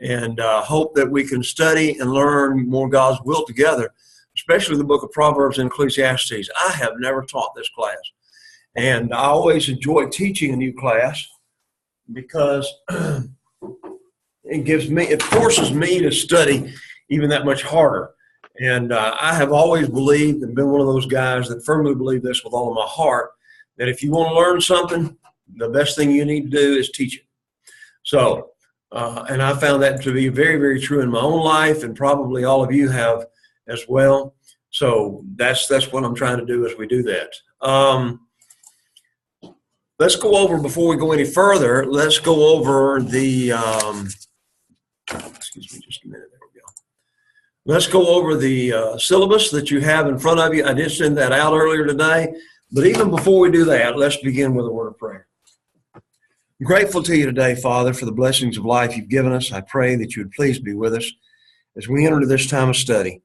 and hope that we can study and learn more God's will together, especially the book of Proverbs and Ecclesiastes. I have never taught this class, and I always enjoy teaching a new class because it forces me to study even that much harder. And I have always believed and been one of those guys that firmly believe this with all of my heart, that if you want to learn something, the best thing you need to do is teach it. So, and I found that to be very, very true in my own life, and probably all of you have as well. So that's what I'm trying to do as we do that. Let's go over, before we go any further, let's go over the, excuse me just a minute, there we go. Let's go over the syllabus that you have in front of you. I did send that out earlier today, but even before we do that, let's begin with a word of prayer. I'm grateful to you today, Father, for the blessings of life you've given us. I pray that you would please be with us as we enter into this time of study.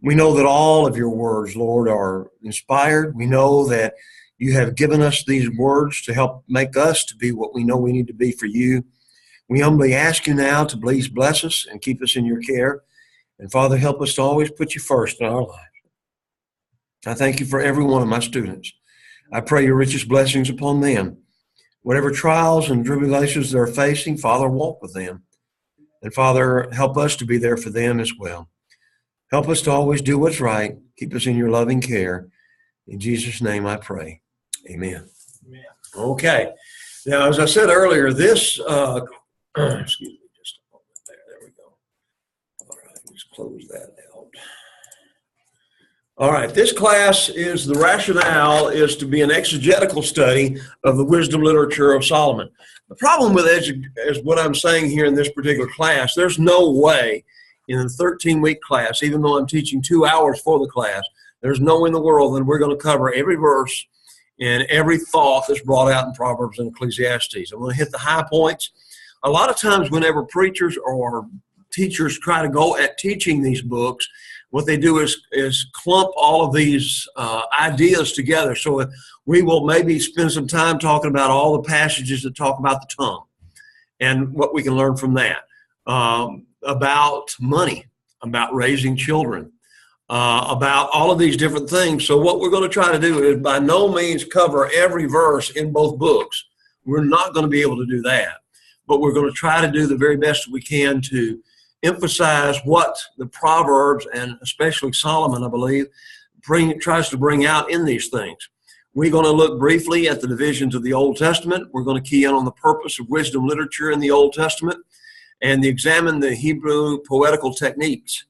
We know that all of your words, Lord, are inspired. We know that you have given us these words to help make us to be what we know we need to be for you. We humbly ask you now to please bless us and keep us in your care. And Father, help us to always put you first in our lives. I thank you for every one of my students. I pray your richest blessings upon them. Whatever trials and tribulations they're facing, Father, walk with them. And Father, help us to be there for them as well. Help us to always do what's right. Keep us in your loving care. In Jesus' name I pray. Amen. Amen. Okay. Now, as I said earlier, this, excuse me just a moment there. There we go. All right, let's close that out. All right, this class is, the rationale is to be an exegetical study of the wisdom literature of Solomon. The problem with is what I'm saying here in this particular class, there's no way in a 13-week class, even though I'm teaching 2 hours for the class, there's no way in the world that we're going to cover every verse and every thought that's brought out in Proverbs and Ecclesiastes. I'm going to hit the high points. A lot of times whenever preachers or teachers try to go at teaching these books, what they do is clump all of these ideas together. So we will maybe spend some time talking about all the passages that talk about the tongue and what we can learn from that, about money, about raising children, about all of these different things. So what we're going to try to do is by no means cover every verse in both books. We're not going to be able to do that, but we're going to try to do the very best we can to emphasize what the Proverbs, and especially Solomon, I believe, tries to bring out in these things. We're going to look briefly at the divisions of the Old Testament. We're going to key in on the purpose of wisdom literature in the Old Testament and examine the Hebrew poetical techniques.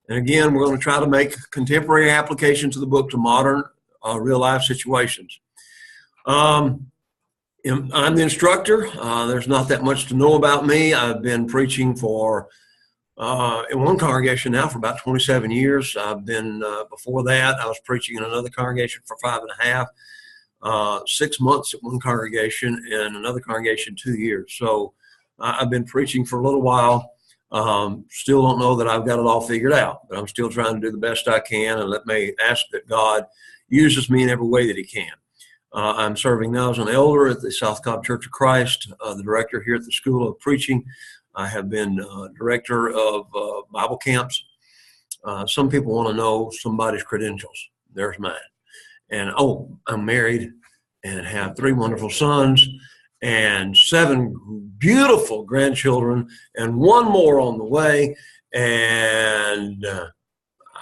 And again, we're going to try to make contemporary applications of the book to modern real-life situations. I'm the instructor. There's not that much to know about me. I've been preaching in one congregation now for about 27 years. I've been, before that, I was preaching in another congregation for 5.5, 6 months at one congregation, and another congregation 2 years. So I've been preaching for a little while. Still don't know that I've got it all figured out, but I'm still trying to do the best I can, and let me ask that God uses me in every way that he can. I'm serving now as an elder at the South Cobb Church of Christ, the director here at the School of Preaching. I have been director of Bible camps. Some people want to know somebody's credentials. There's mine. And, I'm married and have 3 wonderful sons and 7 beautiful grandchildren and 1 more on the way. And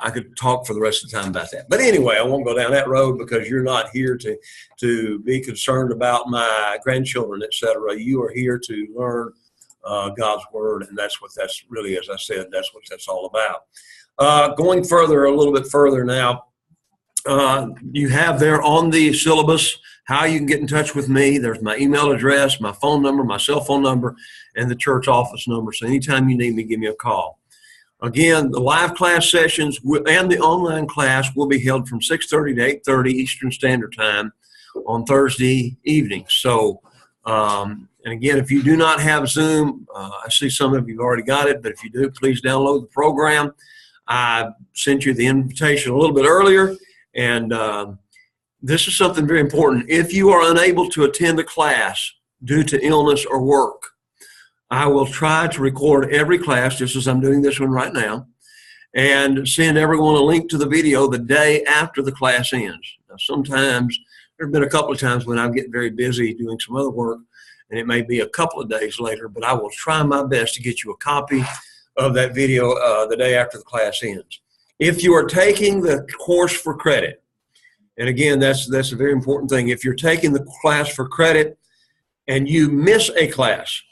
I could talk for the rest of the time about that. But anyway, I won't go down that road because you're not here to be concerned about my grandchildren, etc. You are here to learn God's word, and that's really, as I said, that's what that's all about. Going further, a little bit further now, you have there on the syllabus how you can get in touch with me. There's my email address, my phone number, my cell phone number, and the church office number. So anytime you need me, give me a call. Again, the live class sessions and the online class will be held from 6:30 to 8:30 Eastern Standard Time on Thursday evenings. So, and again, if you do not have Zoom, I see some of you have already got it, but if you do, please download the program. I sent you the invitation a little bit earlier, and this is something very important. If you are unable to attend a class due to illness or work, I will try to record every class, just as I'm doing this one right now, and send everyone a link to the video the day after the class ends. Now, sometimes, there have been a couple of times when I get very busy doing some other work, and it may be a couple of days later, but I will try my best to get you a copy of that video the day after the class ends. If you are taking the course for credit, and again, that's a very important thing. If you're taking the class for credit and you miss a class,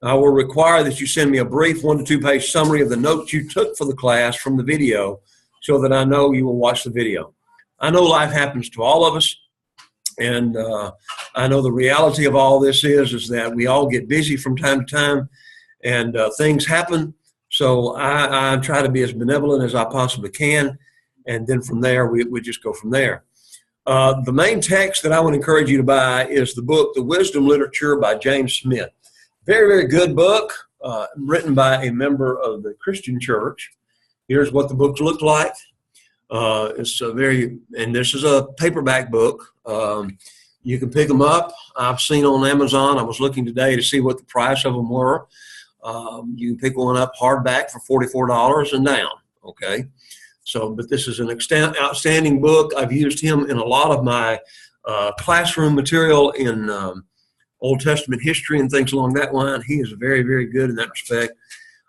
I will require that you send me a brief 1 to 2 page summary of the notes you took for the class from the video so that I know you will watch the video. I know life happens to all of us, and I know the reality of all this is that we all get busy from time to time, and things happen. So I try to be as benevolent as I possibly can, and then from there, we just go from there. The main text that I would encourage you to buy is the book, The Wisdom Literature by James Smith. Very, very good book, written by a member of the Christian church. Here's what the books look like. It's a and this is a paperback book. You can pick them up. I've seen on Amazon. I was looking today to see what the price of them were. You can pick one up hardback for $44 and down. Okay. So, but this is an outstanding book. I've used him in a lot of my classroom material in Old Testament history and things along that line. He is very, very good in that respect.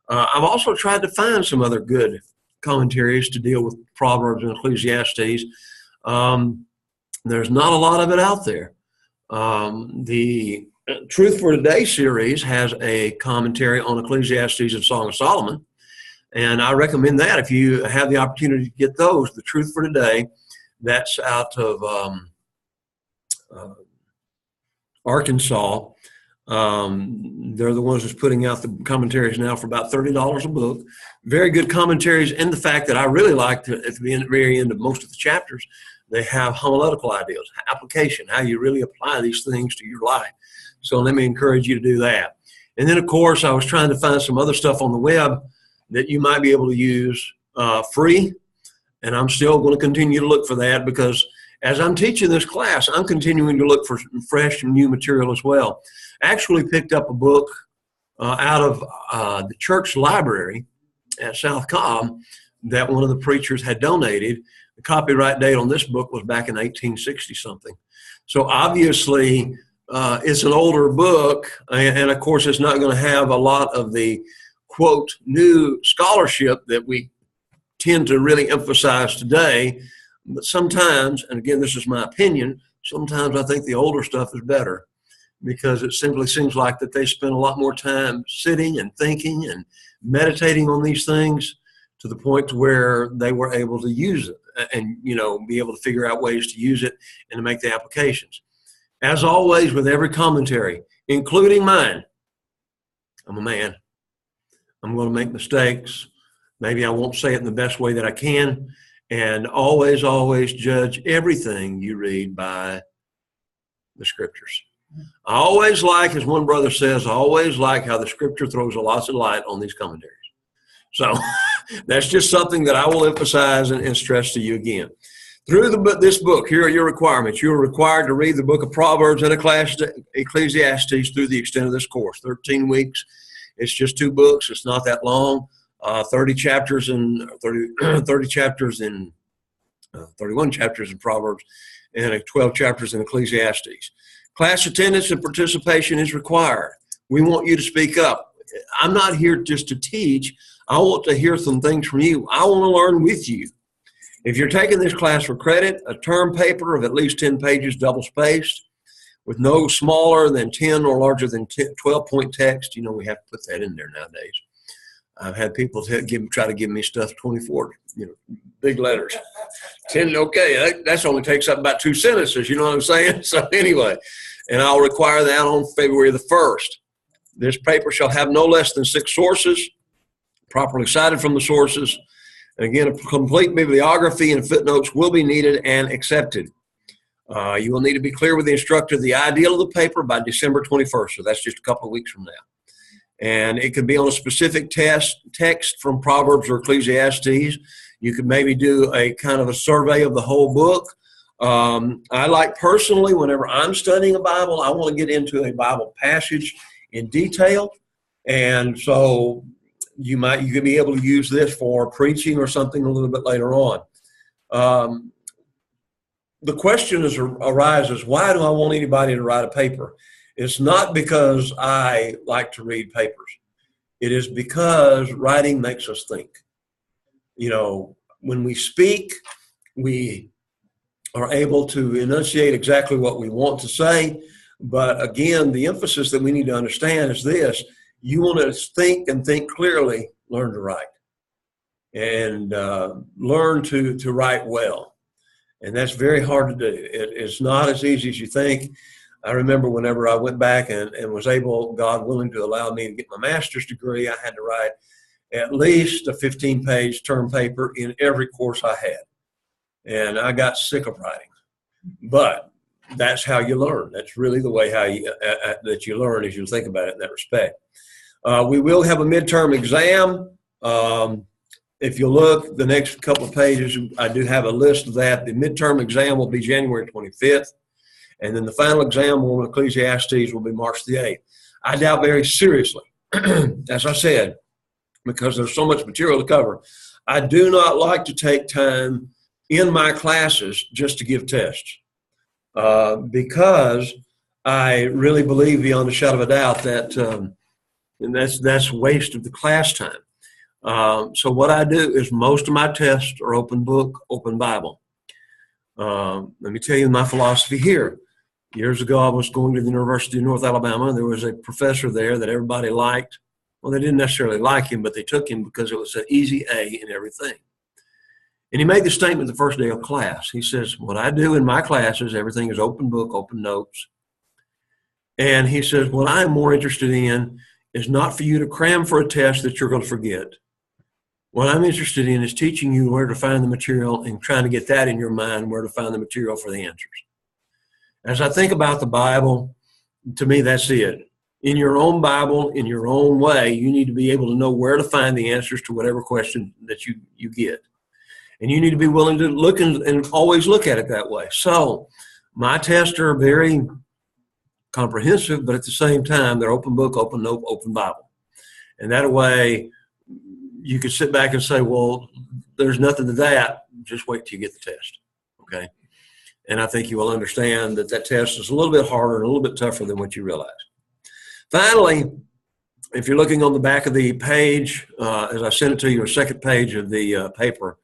I've also tried to find some other good commentaries to deal with Proverbs and Ecclesiastes. There's not a lot of it out there. The Truth for Today series has a commentary on Ecclesiastes and Song of Solomon, and I recommend that if you have the opportunity to get those. The Truth for Today, that's out of Arkansas. They're the ones that's putting out the commentaries now for about $30 a book. Very good commentaries, and the fact that I really like at the very end of most of the chapters, they have homiletical ideas, application, how you really apply these things to your life. So let me encourage you to do that. And then, of course, I was trying to find some other stuff on the web that you might be able to use free, and I'm still going to continue to look for that because as I'm teaching this class, I'm continuing to look for fresh and new material as well. Actually picked up a book out of the church library at South Cobb that one of the preachers had donated. The copyright date on this book was back in 1860-something. So obviously, it's an older book, and of course, it's not going to have a lot of the, quote, new scholarship that we tend to really emphasize today. But sometimes, and again, this is my opinion, sometimes I think the older stuff is better because it simply seems like that they spend a lot more time sitting and thinking and meditating on these things to the point to where they were able to use it and, be able to figure out ways to use it and to make the applications. As always, with every commentary, including mine, I'm a man. I'm going to make mistakes. Maybe I won't say it in the best way that I can. And always, always judge everything you read by the scriptures. I always like, as one brother says, I always like how the scripture throws a lot of light on these commentaries. So that's just something that I will emphasize and stress to you again. Through this book, here are your requirements. You are required to read the book of Proverbs and Ecclesiastes through the extent of this course, 13 weeks. It's just 2 books. It's not that long. 31 chapters in Proverbs and 12 chapters in Ecclesiastes. Class attendance and participation is required. We want you to speak up. I'm not here just to teach. I want to hear some things from you. I want to learn with you. If you're taking this class for credit, a term paper of at least 10 pages, double-spaced, with no smaller than 10 or larger than 12-point text. We have to put that in there nowadays. I've had people try to give me stuff 24, big letters. 10, okay, that only takes up about 2 sentences, you know what I'm saying? So anyway, and I'll require that on February the 1st. This paper shall have no less than 6 sources, properly cited from the sources. And again, a complete bibliography and footnotes will be needed and accepted. You will need to be clear with the instructor the ideal of the paper by December 21st, so that's just a couple of weeks from now. And it could be on a specific text from Proverbs or Ecclesiastes. You could maybe do a kind of a survey of the whole book. I like personally, whenever I'm studying a Bible, I want to get into a Bible passage in detail And so you could be able to use this for preaching or something a little bit later on. The question arises, why do I want anybody to write a paper? It's not because I like to read papers. It is because writing makes us think. You know, when we speak, we are able to enunciate exactly what we want to say. But again, the emphasis that we need to understand is this: you want to think and think clearly, learn to write. And learn to write well. And that's very hard to do. It's not as easy as you think. I remember whenever I went back and was able, God willing, to allow me to get my master's degree, I had to write at least a 15-page term paper in every course I had. And I got sick of writing. But that's how you learn. That's really the way that you learn, as you think about it in that respect. We will have a midterm exam. If you look, the next couple of pages, I do have a list of that. The midterm exam will be January 25th, and then the final exam on Ecclesiastes will be March the 8th. I doubt very seriously, as I said, because there's so much material to cover, I do not like to take time in my classes just to give tests, because I really believe beyond a shadow of a doubt that and that's waste of the class time. So what I do is most of my tests are open book, open Bible. Let me tell you my philosophy here. Years ago, I was going to the University of North Alabama. There was a professor there that everybody liked. Well, they didn't necessarily like him, but they took him because it was an easy A in everything. And he made the statement the first day of class. He says, what I do in my classes, everything is open book, open notes. And he says, what I'm more interested in is not for you to cram for a test that you're going to forget. What I'm interested in is teaching you where to find the material and trying to get that in your mind, where to find the material for the answers. As I think about the Bible, to me, that's it. In your own Bible, in your own way, you need to be able to know where to find the answers to whatever question that you get. And you need to be willing to look and always look at it that way. So my tests are very comprehensive, but at the same time, they're open book, open note, open Bible. And that way, you could sit back and say, well, there's nothing to that. Just wait till you get the test, okay? And I think you will understand that test is a little bit harder and a little bit tougher than what you realize. Finally, if you're looking on the back of the page, as I sent it to you, or second page of the paper,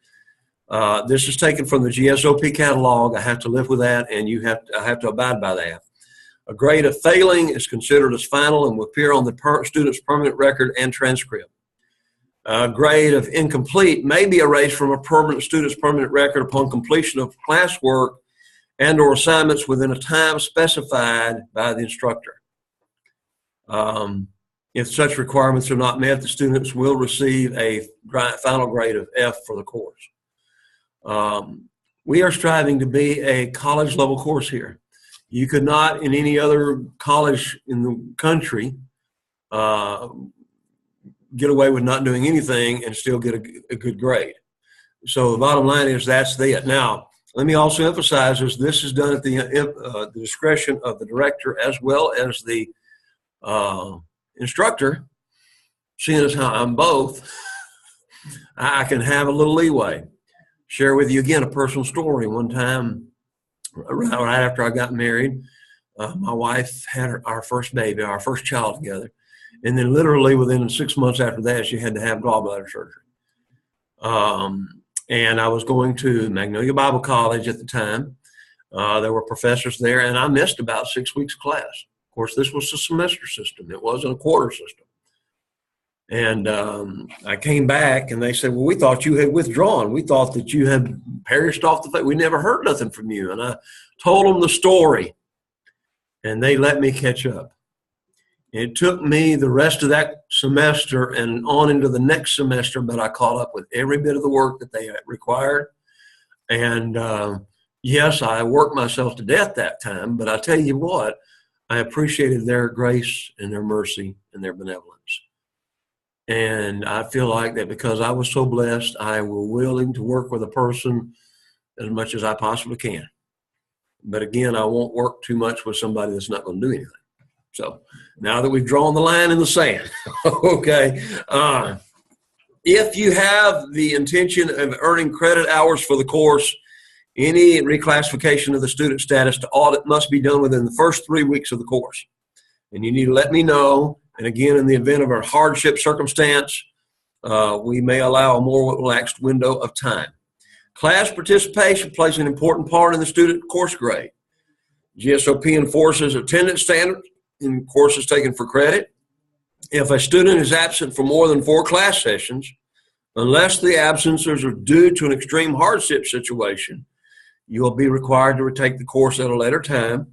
this is taken from the GSOP catalog. I have to live with that, and I have to abide by that. A grade of failing is considered as final and will appear on the student's permanent record and transcript. A grade of incomplete may be erased from a permanent student's permanent record upon completion of classwork and or assignments within a time specified by the instructor. If such requirements are not met, the students will receive a final grade of F for the course. We are striving to be a college level course here. You could not in any other college in the country get away with not doing anything and still get a good grade. So the bottom line is that's it. Now, let me also emphasize this is done at the discretion of the director as well as the instructor. Seeing as how I'm both, I can have a little leeway. Share with you again a personal story. One time, right after I got married, my wife had our first baby, our first child together. And then literally within 6 months after that, she had to have gallbladder surgery. And I was going to Magnolia Bible College at the time. There were professors there, and I missed about 6 weeks of class. Of course, this was a semester system. It wasn't a quarter system. And I came back, and they said, well, we thought you had withdrawn. We thought that you had perished off the face. We never heard nothing from you. And I told them the story, and they let me catch up. It took me the rest of that semester and on into the next semester, but I caught up with every bit of the work that they required. And yes, I worked myself to death that time, but I tell you what, I appreciated their grace and their mercy and their benevolence. And I feel like that because I was so blessed, I was willing to work with a person as much as I possibly can. But again, I won't work too much with somebody that's not going to do anything. So now that we've drawn the line in the sand, okay, if you have the intention of earning credit hours for the course, any reclassification of the student status to audit must be done within the first 3 weeks of the course. And you need to let me know. And again, in the event of a hardship circumstance, we may allow a more relaxed window of time. Class participation plays an important part in the student course grade. GSOP enforces attendance standards in courses taken for credit. If a student is absent for more than 4 class sessions, unless the absences are due to an extreme hardship situation, you will be required to retake the course at a later time.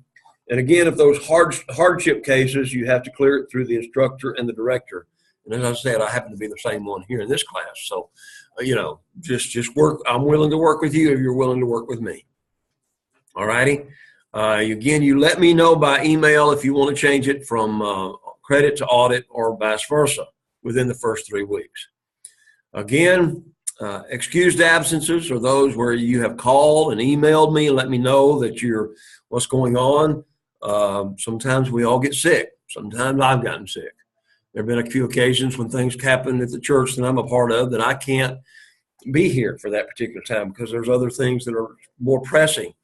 And again, if those hardship cases, you have to clear it through the instructor and the director. And as I said, I happen to be the same one here in this class. So, just work. I'm willing to work with you if you're willing to work with me. All righty. Again, you let me know by email if you want to change it from credit to audit or vice versa within the first 3 weeks. Again, excused absences are those where you have called and emailed me and let me know that what's going on. Sometimes we all get sick. Sometimes I've gotten sick. There have been a few occasions when things happen at the church that I'm a part of that I can't be here for that particular time because there's other things that are more pressing.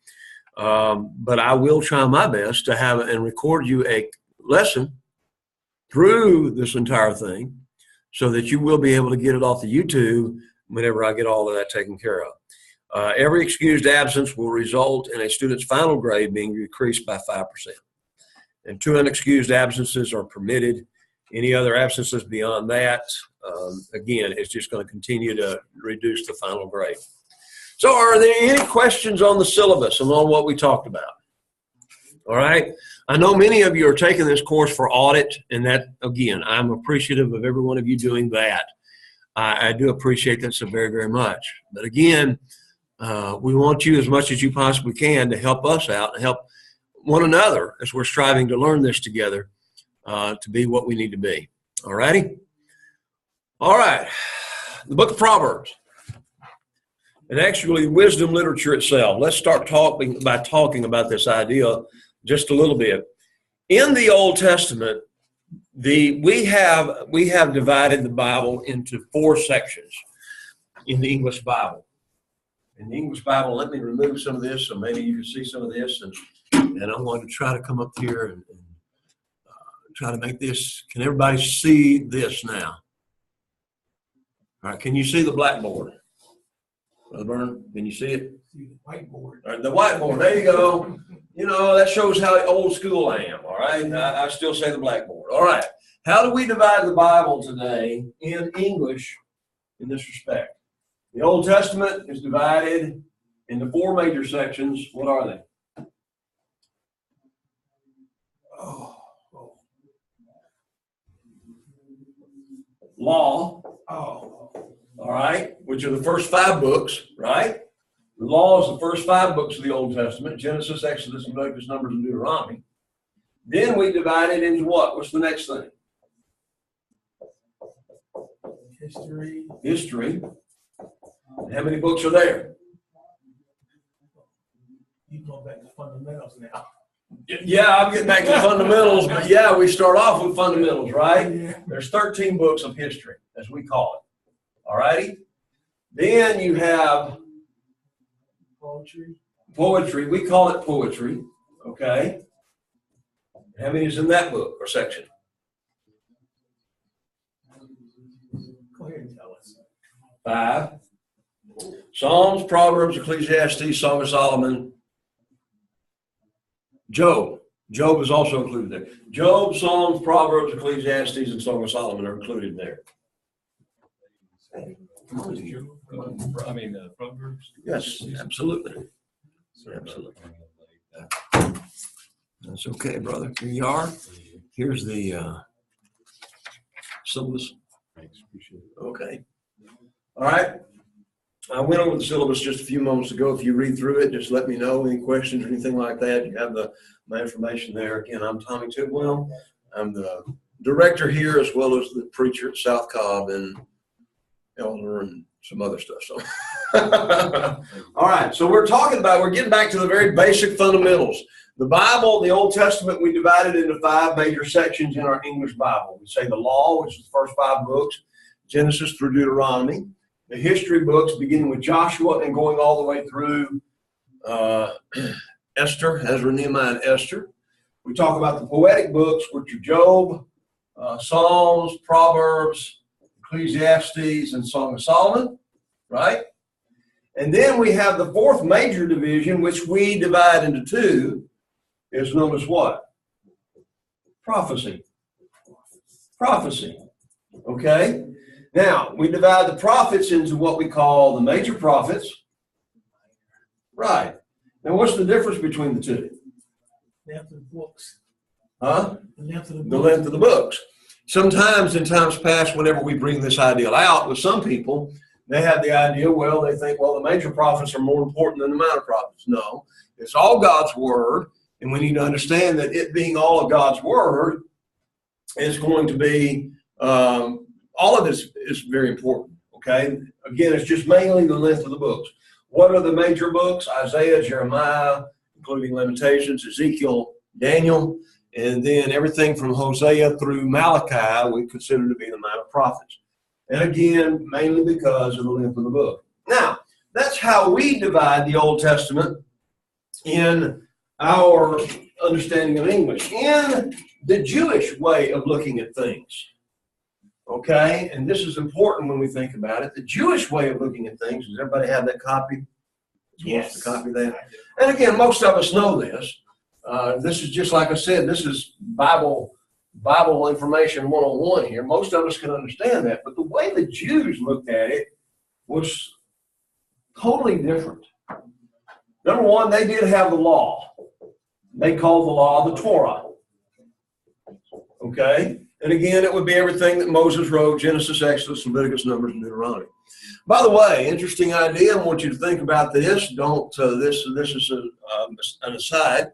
But I will try my best to have and record you a lesson through this entire thing so that you will be able to get it off the YouTube whenever I get all of that taken care of. Every excused absence will result in a student's final grade being decreased by 5%. And 2 unexcused absences are permitted. Any other absences beyond that, again, it's just going to continue to reduce the final grade. So are there any questions on the syllabus and on what we talked about? All right. I know many of you are taking this course for audit, and that, again, I'm appreciative of every one of you doing that. I do appreciate that so very, very much. But again, we want you as much as you possibly can to help us out and help one another as we're striving to learn this together to be what we need to be. All righty? All right. The book of Proverbs. And actually, wisdom literature itself. Let's start talking about this idea just a little bit. In the Old Testament, we have divided the Bible into 4 sections in the English Bible. In the English Bible, let me remove some of this so maybe you can see some of this. And I'm going to try to come up here and try to make this. Can everybody see this now? All right, can you see the blackboard? Brother Byrne, can you see it? See the whiteboard. All right, the whiteboard, there you go. That shows how old school I am, all right? I still say the blackboard. All right, how do we divide the Bible today in English in this respect? The Old Testament is divided into 4 major sections. What are they? Law. All right, which are the first 5 books, right? The law is the first 5 books of the Old Testament: Genesis, Exodus, Leviticus, Numbers, and Deuteronomy. Then we divide it into what? What's the next thing? History. How many books are there? You go back to fundamentals now. Yeah, I'm getting back to fundamentals, but yeah, we start off with fundamentals, right? Yeah. There's 13 books of history, as we call it. All righty? Then you have poetry. We call it poetry, okay? How many is in that book or section? Go ahead and tell us. 5. Psalms, Proverbs, Ecclesiastes, Song of Solomon, Job. Job is also included there. Job, Psalms, Proverbs, Ecclesiastes, and Song of Solomon are included there. Proverbs? Yes, absolutely. Absolutely. That's okay, brother. Here you are. Here's the syllabus. Thanks, appreciate it. Okay. All right. I went over the syllabus just a few moments ago. If you read through it, just let me know any questions or anything like that. You have my information there. Again, I'm Tommy Tidwell. I'm the director here as well as the preacher at South Cobb and elder and some other stuff. So, all right. So we're getting back to the very basic fundamentals. The Bible, the Old Testament, we divided into 5 major sections in our English Bible. We say the law, which is the first 5 books, Genesis through Deuteronomy. The history books, beginning with Joshua and going all the way through Esther, Ezra, Nehemiah, and Esther. We talk about the poetic books, which are Job, Psalms, Proverbs, Ecclesiastes, and Song of Solomon, right? And then we have the 4th major division, which we divide into 2, is known as what? Prophecy. Prophecy, okay? Now, we divide the prophets into what we call the major prophets. Right. Now, what's the difference between the 2? Length of the books. Huh? The length of the books. The length of the books. Sometimes in times past, whenever we bring this ideal out with some people, they have the idea, well, they think, well, the major prophets are more important than the minor prophets. No, it's all God's word, and we need to understand that it being all of God's word is going to be, all of this is very important, okay? Again, it's just mainly the length of the books. What are the major books? Isaiah, Jeremiah, including Lamentations, Ezekiel, Daniel, and then everything from Hosea through Malachi we consider to be the minor prophets. And again, mainly because of the length of the book. Now, that's how we divide the Old Testament in our understanding of English. In the Jewish way of looking at things, okay? And this is important when we think about it. The Jewish way of looking at things, does everybody have that copy? Yes. The copy of that? And again, most of us know this. This is just like I said, this is Bible information 101 here. Most of us can understand that, but the way the Jews looked at it was totally different. Number one, they did have the law. They called the law the Torah. Okay? And again, it would be everything that Moses wrote, Genesis, Exodus, Leviticus, Numbers, and Deuteronomy. By the way, interesting idea. I want you to think about this. This is an aside.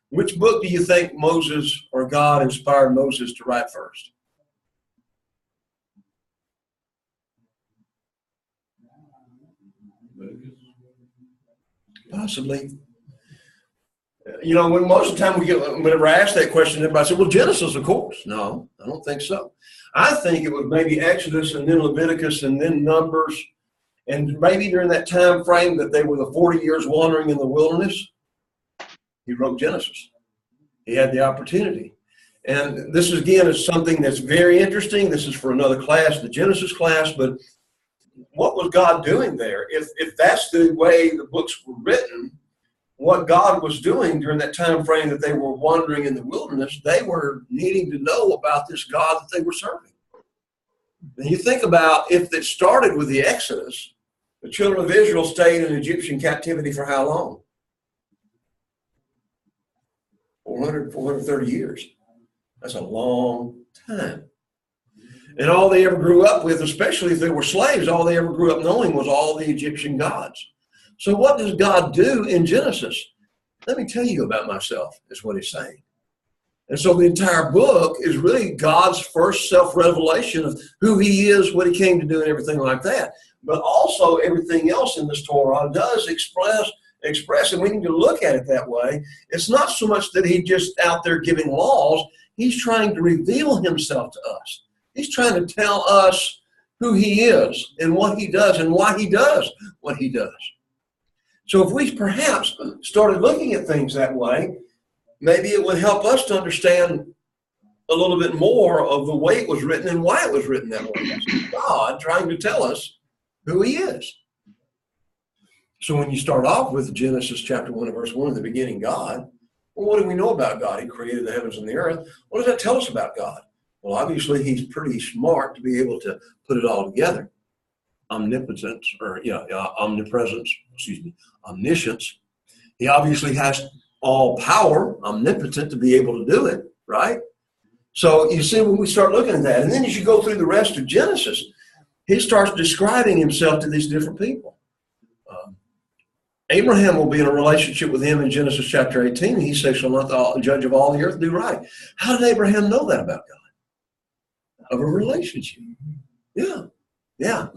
Which book do you think Moses or God inspired Moses to write first? Possibly. You know, when most of the time whenever I ask that question, everybody says, well, Genesis, of course. No, I don't think so. I think it was maybe Exodus and then Leviticus and then Numbers. And maybe during that time frame that they were the 40 years wandering in the wilderness, he wrote Genesis. He had the opportunity. And this, again, is something that's very interesting. This is for another class, the Genesis class. But what was God doing there? If that's the way the books were written, what God was doing during that time frame that they were wandering in the wilderness, they were needing to know about this God that they were serving. And you think about if it started with the Exodus, the children of Israel stayed in Egyptian captivity for how long? 430 years. That's a long time. And all they ever grew up with, especially if they were slaves, all they ever grew up knowing was all the Egyptian gods. So what does God do in Genesis? Let me tell you about myself, is what he's saying. And so the entire book is really God's first self-revelation of who he is, what he came to do, and everything like that. But also everything else in this Torah does express, and we need to look at it that way. It's not so much that he's just out there giving laws. He's trying to reveal himself to us. He's trying to tell us who he is and what he does and why he does what he does. So if we perhaps started looking at things that way, maybe it would help us to understand a little bit more of the way it was written and why it was written that way. That's God trying to tell us who he is. So when you start off with Genesis chapter 1 and verse 1, in the beginning, God, well, what do we know about God? He created the heavens and the earth. What does that tell us about God? Well, obviously, he's pretty smart to be able to put it all together. Omnipotence, omnipresence, omniscience. He obviously has all power, omnipotent, to be able to do it, right? So you see, when we start looking at that, and then as you go through the rest of Genesis, he starts describing himself to these different people. Abraham will be in a relationship with him in Genesis chapter 18. He says, shall not the judge of all the earth do right? How did Abraham know that about God? Of a relationship. Yeah.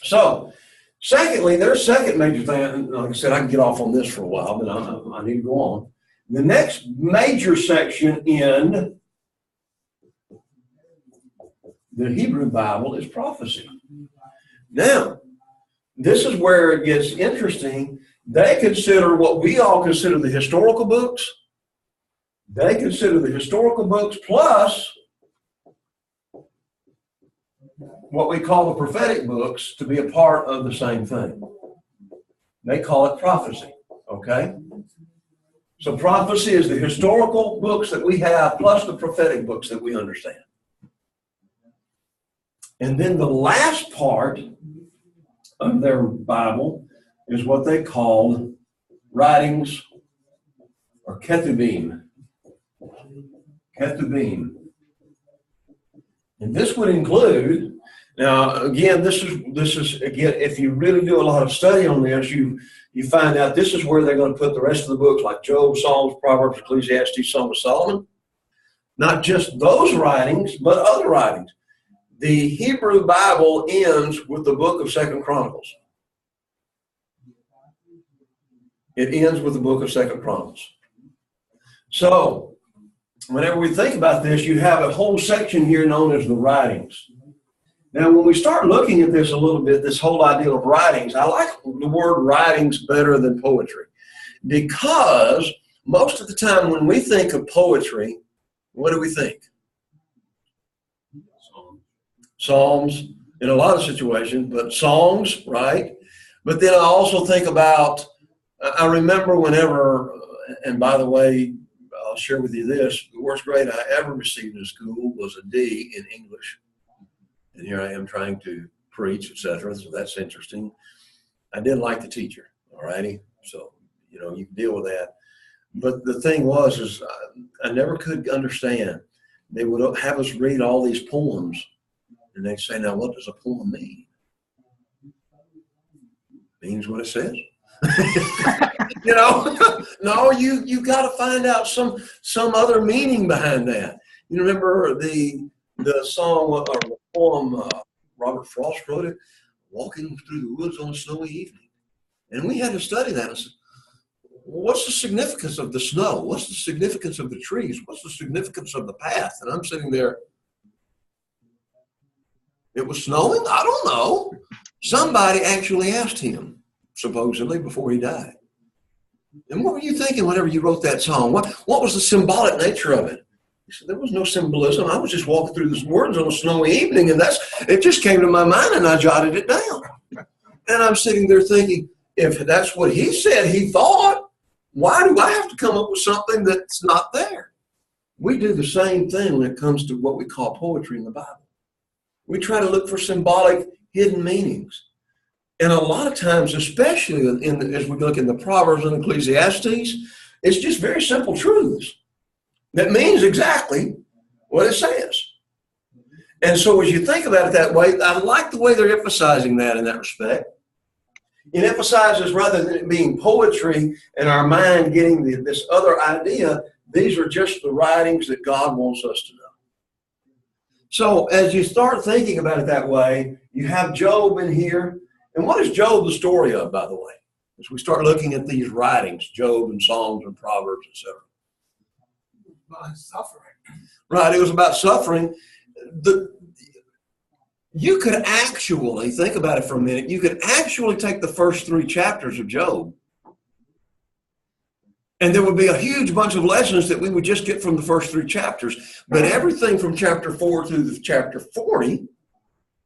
So, secondly, there's a second major thing. Like I said, I can get off on this for a while, but I need to go on. The next major section in the Hebrew Bible is prophecy. Now, this is where it gets interesting. They consider what we all consider the historical books. They consider the historical books plus what we call the prophetic books to be a part of the same thing. They call it prophecy, okay? So prophecy is the historical books that we have plus the prophetic books that we understand. And then the last part of their Bible is what they call writings or ketubim. Ketubim. And this would include, now again, this is again, if you really do a lot of study on this, you find out this is where they're going to put the rest of the books like Job, Psalms, Proverbs, Ecclesiastes, Song of Solomon. Not just those writings, but other writings. The Hebrew Bible ends with the book of 2 Chronicles. It ends with the book of 2 Chronicles. So, whenever we think about this, you have a whole section here known as the writings. Now, when we start looking at this a little bit, this whole idea of writings, I like the word writings better than poetry. Because most of the time when we think of poetry, what do we think? Psalms in a lot of situations, but songs, right? But then I also think about, I remember whenever, and by the way, I'll share with you this, the worst grade I ever received in school was a D in English. And here I am trying to preach, etc. So that's interesting. I didn't like the teacher, all righty? So, you know, you can deal with that. But the thing was, is I never could understand. They would have us read all these poems. And they say, now, what does a poem mean? It means what it says. You know, no, you got to find out some other meaning behind that. You remember the song or the poem Robert Frost wrote it, "Walking Through the Woods on a Snowy Evening," and we had to study that. I said, what's the significance of the snow? What's the significance of the trees? What's the significance of the path? And I'm sitting there. It was snowing? I don't know. Somebody actually asked him, supposedly, before he died. And what were you thinking whenever you wrote that song? What was the symbolic nature of it? He said, there was no symbolism. I was just walking through these words on a snowy evening, and it just came to my mind, and I jotted it down. And I'm sitting there thinking, if that's what he said he thought, why do I have to come up with something that's not there? We do the same thing when it comes to what we call poetry in the Bible. We try to look for symbolic hidden meanings. And a lot of times, especially as we look in the Proverbs and Ecclesiastes, it's just very simple truths that means exactly what it says. And so as you think about it that way, I like the way they're emphasizing that in that respect. It emphasizes rather than it being poetry and our mind getting this other idea, these are just the writings that God wants us to know. So as you start thinking about it that way, you have Job in here. And what is Job the story of, by the way? As we start looking at these writings, Job and Psalms and Proverbs, etc. About suffering. Right, it was about suffering. You could actually, think about it for a minute, you could actually take the first 3 chapters of Job, and there would be a huge bunch of lessons that we would just get from the first 3 chapters. But everything from chapter 4 to chapter 40,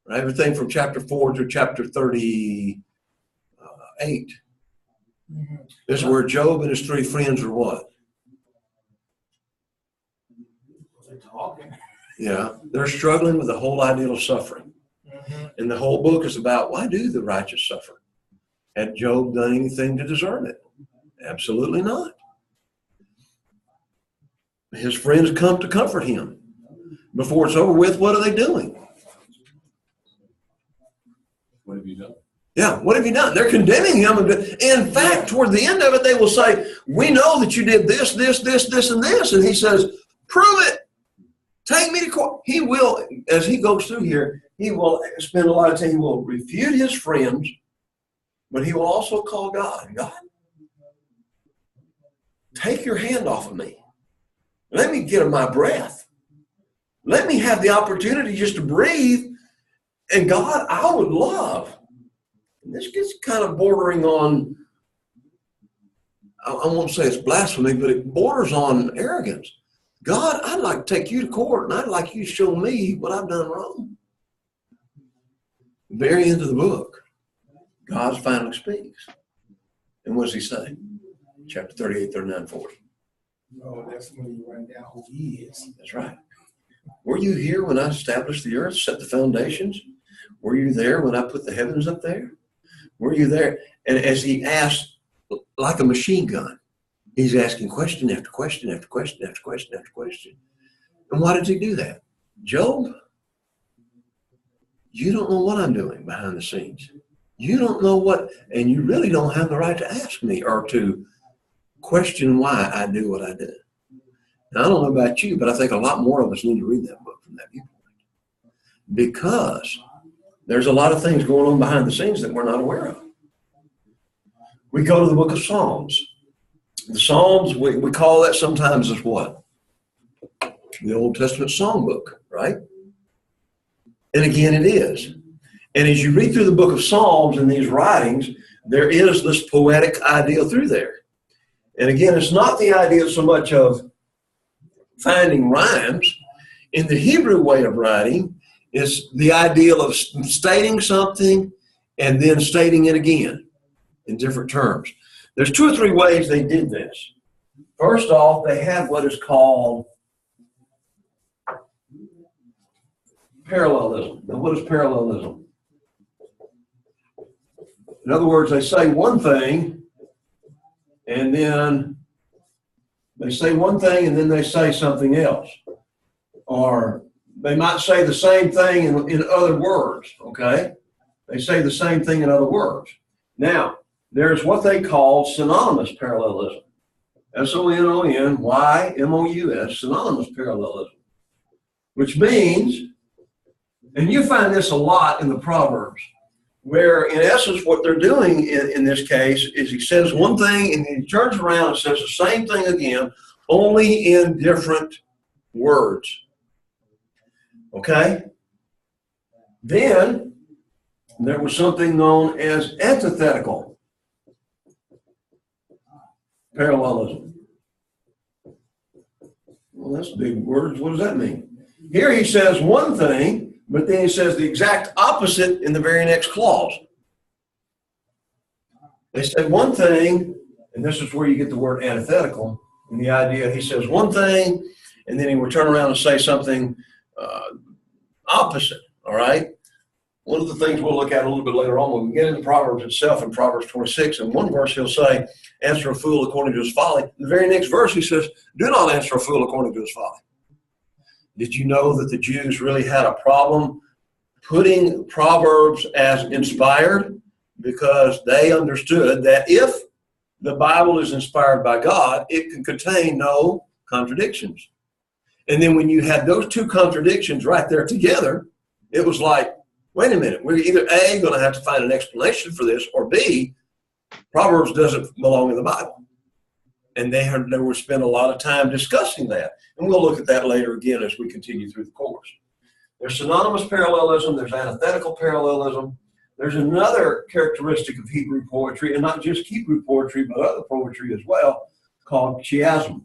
right, everything from chapter 4 to chapter 38, is where Job and his 3 friends are what? They're talking. Yeah, they're struggling with the whole idea of suffering. And the whole book is about, why do the righteous suffer? Had Job done anything to deserve it? Absolutely not. His friends come to comfort him. Before it's over with, what are they doing? What have you done? Yeah, what have you done? They're condemning him. In fact, toward the end of it, they will say, we know that you did this, this, this, this, and this. And he says, prove it. Take me to court. He will, as he goes through here, he will spend a lot of time. He will refute his friends, but he will also call God. God, take your hand off of me. Let me get my breath. Let me have the opportunity just to breathe. And God, I would love, and this gets kind of bordering on, I won't say it's blasphemy, but it borders on arrogance. God, I'd like to take you to court, and I'd like you to show me what I've done wrong. Very end of the book, God finally speaks. And what does he say? Chapter 38, 39, 40. Oh, that's when you run down who he is. That's right. Were you here when I established the earth, set the foundations? Were you there when I put the heavens up there? Were you there? And as he asked, like a machine gun, he's asking question after question after question after question after question. And why did he do that? Job, you don't know what I'm doing behind the scenes. You don't know what, and you really don't have the right to ask me or to question why I do what I do. Now, I don't know about you, but I think a lot more of us need to read that book from that viewpoint. Because there's a lot of things going on behind the scenes that we're not aware of. We go to the book of Psalms. The Psalms, we call that sometimes as what? The Old Testament songbook, right? And again, it is. And as you read through the book of Psalms and these writings, there is this poetic idea through there. And again, it's not the idea so much of finding rhymes. In the Hebrew way of writing, it's the ideal of stating something and then stating it again in different terms. There's 2 or 3 ways they did this. First off, they had what is called parallelism. Now, what is parallelism? In other words, they say one thing, and then they say one thing, and then they say something else. Or they might say the same thing in other words, okay? They say the same thing in other words. Now, there's what they call synonymous parallelism. SONONYMOUS, synonymous parallelism. Which means, and you find this a lot in the Proverbs, where in essence what they're doing in this case is he says one thing and then he turns around and says the same thing again, only in different words. Okay? Then there was something known as antithetical parallelism. Well, that's big words. What does that mean? Here he says one thing, but then he says the exact opposite in the very next clause. They say one thing, and this is where you get the word antithetical, and the idea he says one thing, and then he will turn around and say something opposite, all right? One of the things we'll look at a little bit later on when we get into Proverbs itself, in Proverbs 26, in one verse he'll say, answer a fool according to his folly. In the very next verse he says, do not answer a fool according to his folly. Did you know that the Jews really had a problem putting Proverbs as inspired? Because they understood that if the Bible is inspired by God, it can contain no contradictions. And then when you had those 2 contradictions right there together, it was like, wait a minute, we're either A, going to have to find an explanation for this, or B, Proverbs doesn't belong in the Bible. And they would spend a lot of time discussing that. And we'll look at that later again as we continue through the course. There's synonymous parallelism. There's antithetical parallelism. There's another characteristic of Hebrew poetry, and not just Hebrew poetry, but other poetry as well, called chiasm.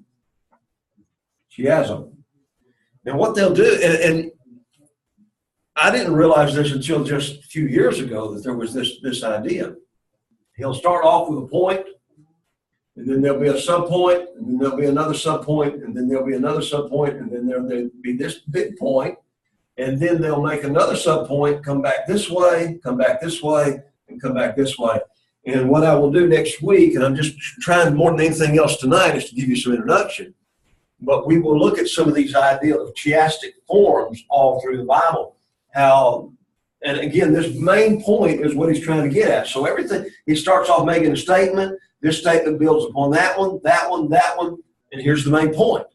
Chiasm. And what they'll do, and I didn't realize this until just a few years ago that there was this idea. He'll start off with a point, and then there'll be a subpoint, and then there'll be another subpoint, and then there'll be another subpoint, and then there'll be this big point, and then they'll make another subpoint, come back this way, come back this way, and come back this way. And what I will do next week, and I'm just trying more than anything else tonight, is to give you some introduction. But we will look at some of these ideas of chiastic forms all through the Bible. How, and again, this main point is what he's trying to get at. So everything, he starts off making a statement. This statement builds upon that one, that one, that one, and here's the main point.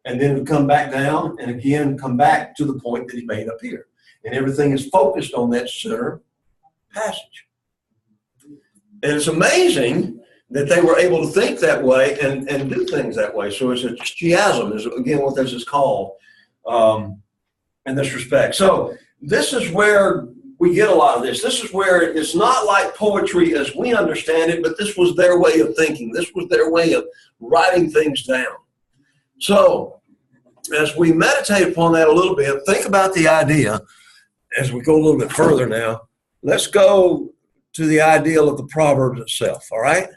And then it'll come back down and again come back to the point that he made up here. And everything is focused on that center passage. And it's amazing that they were able to think that way and do things that way. So it's a chiasm, is again what this is called in this respect. So this is where we get a lot of this. This is where it's not like poetry as we understand it, but this was their way of thinking. This was their way of writing things down. So as we meditate upon that a little bit, think about the idea as we go a little bit further now. Let's go to the ideal of the Proverbs itself, all right?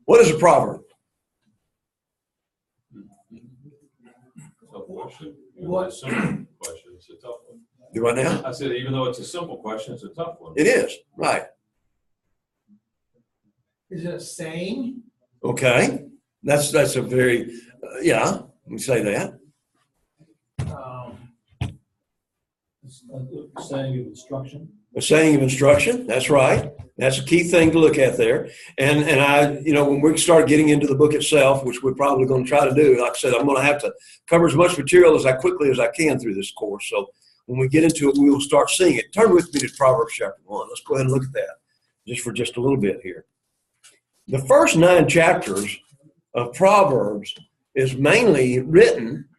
What is a proverb? Tough question. What? A simple question. It's a tough one. Do I now? I said, even though it's a simple question, it's a tough one. It is, right. Is it a saying? Okay. That's a very, yeah, we say that. A saying of instruction. A saying of instruction, that's right. That's a key thing to look at there. And I, when we start getting into the book itself, which we're probably going to try to do, like I said, I'm going to have to cover as much material as quickly as I can through this course. So when we get into it, we will start seeing it. Turn with me to Proverbs chapter 1. Let's go ahead and look at that just a little bit here. The first 9 chapters of Proverbs is mainly written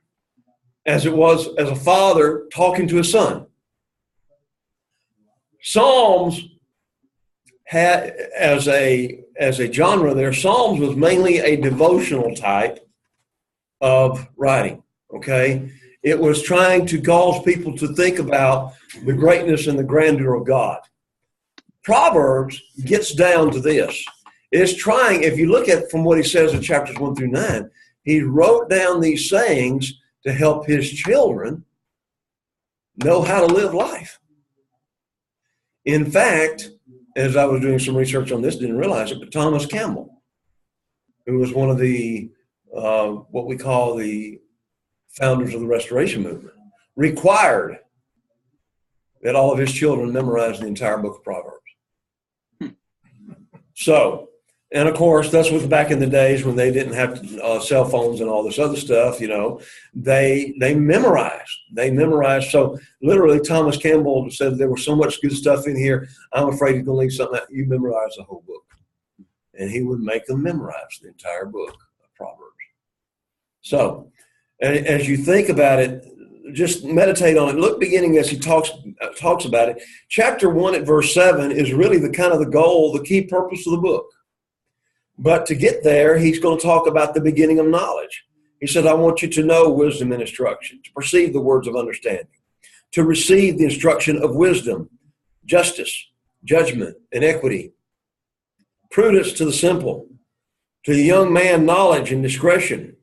as it was as a father talking to his son. Psalms had, as a genre there, Psalms was mainly a devotional type of writing, okay? It was trying to cause people to think about the greatness and the grandeur of God. Proverbs gets down to this. It's trying, if you look at from what he says in chapters 1 through 9, he wrote down these sayings to help his children know how to live life. In fact, as I was doing some research on this, didn't realize it, but Thomas Campbell, who was one of the, what we call the founders of the Restoration Movement, required that all of his children memorize the entire book of Proverbs. So, and of course, this was back in the days when they didn't have cell phones and all this other stuff, they memorized. They memorized. So literally, Thomas Campbell said there was so much good stuff in here, I'm afraid he's going to leave something out. You memorize the whole book. And he would make them memorize the entire book of Proverbs. So, as you think about it, just meditate on it. Look, beginning as he talks about it. Chapter 1 at verse 7 is really the kind of the goal, the key purpose of the book. But to get there, he's going to talk about the beginning of knowledge. He said, I want you to know wisdom and instruction, to perceive the words of understanding, to receive the instruction of wisdom, justice, judgment, and equity, prudence to the simple, to the young man knowledge and discretion.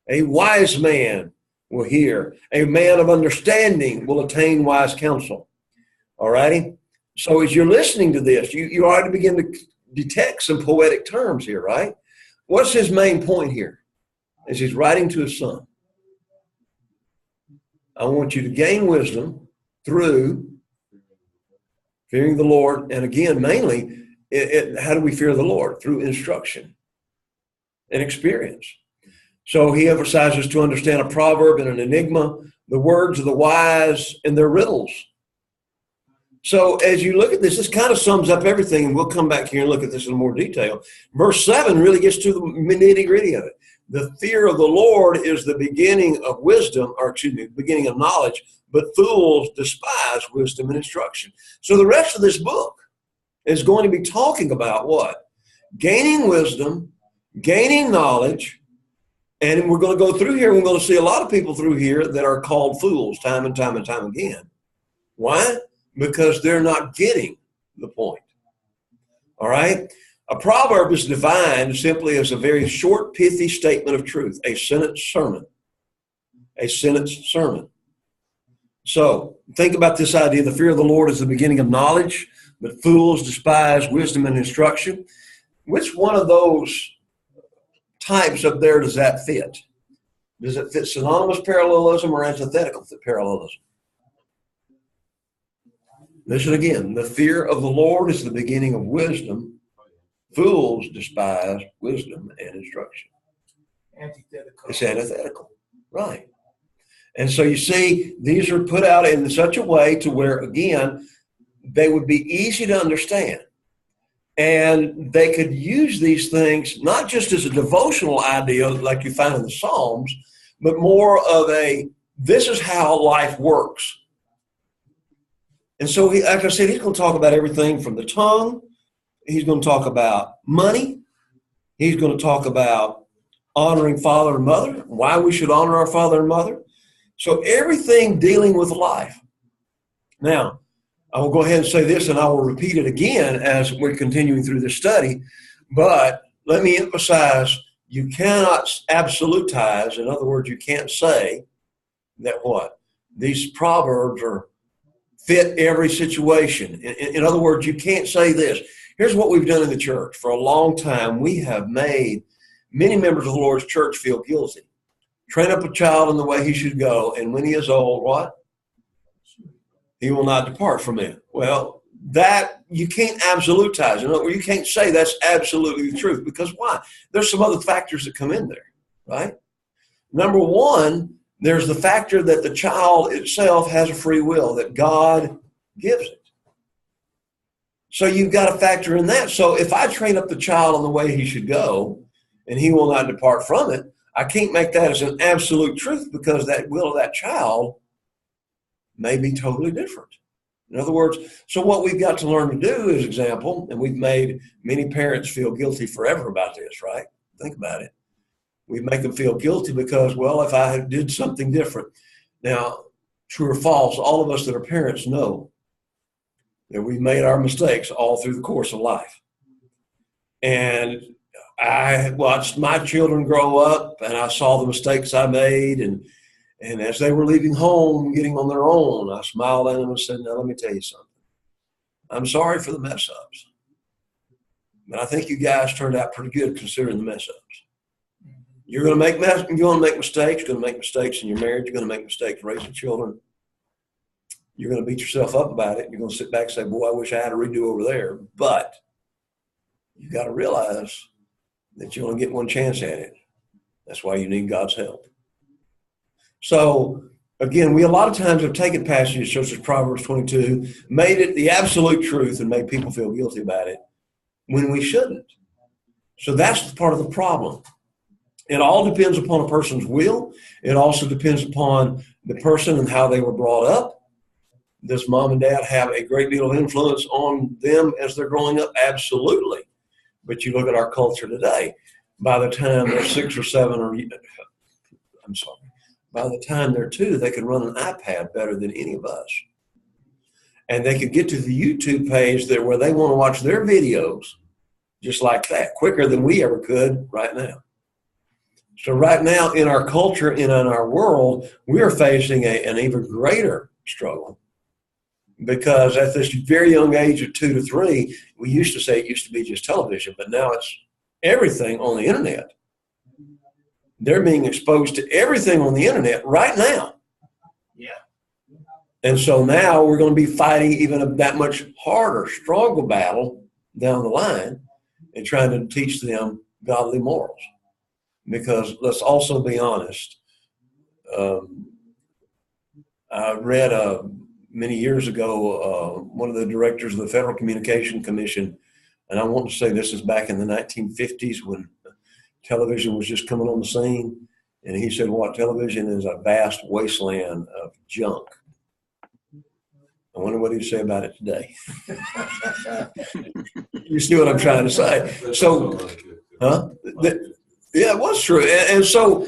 A wise man will hear. A man of understanding will attain wise counsel. All righty? So as you're listening to this, you already begin to detect some poetic terms here, right? What's his main point here? As he's writing to his son, I want you to gain wisdom through fearing the Lord. And again, mainly, how do we fear the Lord? Through instruction and experience. So he emphasizes to understand a proverb and an enigma, the words of the wise and their riddles. So as you look at this kind of sums up everything, and we'll come back here and look at this in more detail. Verse 7 really gets to the nitty-gritty of it. The fear of the Lord is the beginning of wisdom, beginning of knowledge, but fools despise wisdom and instruction. So the rest of this book is going to be talking about what? Gaining wisdom, gaining knowledge, and we're going to go through here, we're going to see a lot of people through here that are called fools time and time and time again. Why? Because they're not getting the point. All right? A proverb is defined simply as a very short, pithy statement of truth, a sentence sermon. A sentence sermon. So think about this idea. The fear of the Lord is the beginning of knowledge, but fools despise wisdom and instruction. Which one of those types up there does that fit? Does it fit synonymous parallelism or antithetical parallelism? Listen again. The fear of the Lord is the beginning of wisdom. Fools despise wisdom and instruction. Antithetical. It's antithetical. Right. And so you see, these are put out in such a way to where, again, they would be easy to understand. And they could use these things not just as a devotional idea like you find in the Psalms, but more of this is how life works. And so, like I said, he's going to talk about everything from the tongue. He's going to talk about money. He's going to talk about honoring father and mother, why we should honor our father and mother. So everything dealing with life. Now, I will go ahead and say this, and I will repeat it again as we're continuing through this study. But let me emphasize, you cannot absolutize. In other words, you can't say that these proverbs fit every situation. In other words, you can't say this. Here's what we've done in the church. For a long time, we have made many members of the Lord's church feel guilty. Train up a child in the way he should go, and when he is old, what? He will not depart from it. Well, that you can't absolutize. In other words, you can't say that's absolutely the truth, because why? There's some other factors that come in there, right? Number one, there's the factor that the child itself has a free will, that God gives it. So you've got to factor in that. So if I train up the child in the way he should go, and he will not depart from it, I can't make that as an absolute truth, because that will of that child may be totally different. In other words, so what we've got to learn to do is example, and we've made many parents feel guilty forever about this, right? Think about it. We make them feel guilty because, well, if I did something different. Now, true or false, all of us that are parents know that we've made our mistakes all through the course of life. And I watched my children grow up, and I saw the mistakes I made, and as they were leaving home, getting on their own, I smiled at them and said, now let me tell you something. I'm sorry for the mess ups, but I think you guys turned out pretty good considering the mess ups. You're going to make mistakes. You're going to make mistakes in your marriage. You're going to make mistakes raising children. You're going to beat yourself up about it. You're going to sit back and say, boy, I wish I had a redo over there. But you got to realize that you only get one chance at it. That's why you need God's help. So, again, we a lot of times have taken passages such as Proverbs 22, made it the absolute truth and made people feel guilty about it when we shouldn't. So that's part of the problem. It all depends upon a person's will. It also depends upon the person and how they were brought up. Does mom and dad have a great deal of influence on them as they're growing up? Absolutely. But you look at our culture today, by the time they're 6 or 7 or, by the time they're 2, they can run an iPad better than any of us. And they could get to the YouTube page there where they want to watch their videos just like that, quicker than we ever could right now. So right now in our culture and in our world, we are facing an even greater struggle, because at this very young age of 2 to 3, we used to say it used to be just television, but now it's everything on the internet. They're being exposed to everything on the internet right now. Yeah. And so now we're going to be fighting even that much harder, stronger battle down the line and trying to teach them godly morals. Because let's also be honest. I read many years ago, one of the directors of the Federal Communication Commission, and I want to say this is back in the 1950s when television was just coming on the scene. And he said, what, television is a vast wasteland of junk. I wonder what he'd say about it today. You see what I'm trying to say? So, yeah, it was true. And so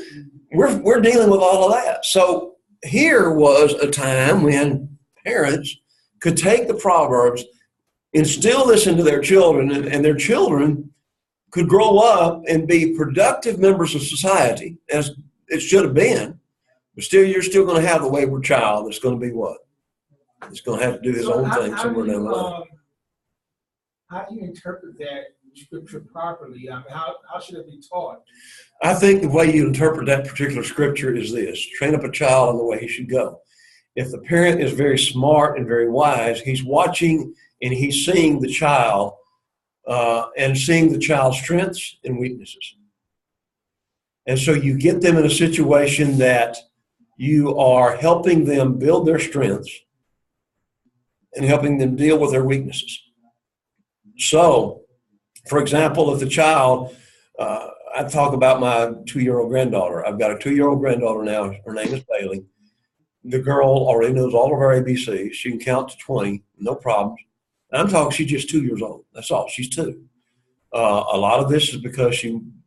we're dealing with all of that. So here was a time when parents could take the Proverbs, instill this into their children, and their children could grow up and be productive members of society, as it should have been. But still, you're still going to have the wayward child that's going to be what? It's going to have to do his own thing somewhere down the line. How do you interpret that scripture properly? I mean, how should it be taught? I think the way you interpret that particular scripture is this: train up a child in the way he should go. If the parent is very smart and very wise, he's watching and he's seeing the child and seeing the child's strengths and weaknesses. And so you get them in a situation that you are helping them build their strengths and helping them deal with their weaknesses. So For example, if the child, I talk about my 2-year-old granddaughter. I've got a 2-year-old granddaughter now. Her name is Bailey. The girl already knows all of her ABCs. She can count to 20, no problems. And I'm talking, she's just 2 years old. That's all. She's 2. A lot of this is because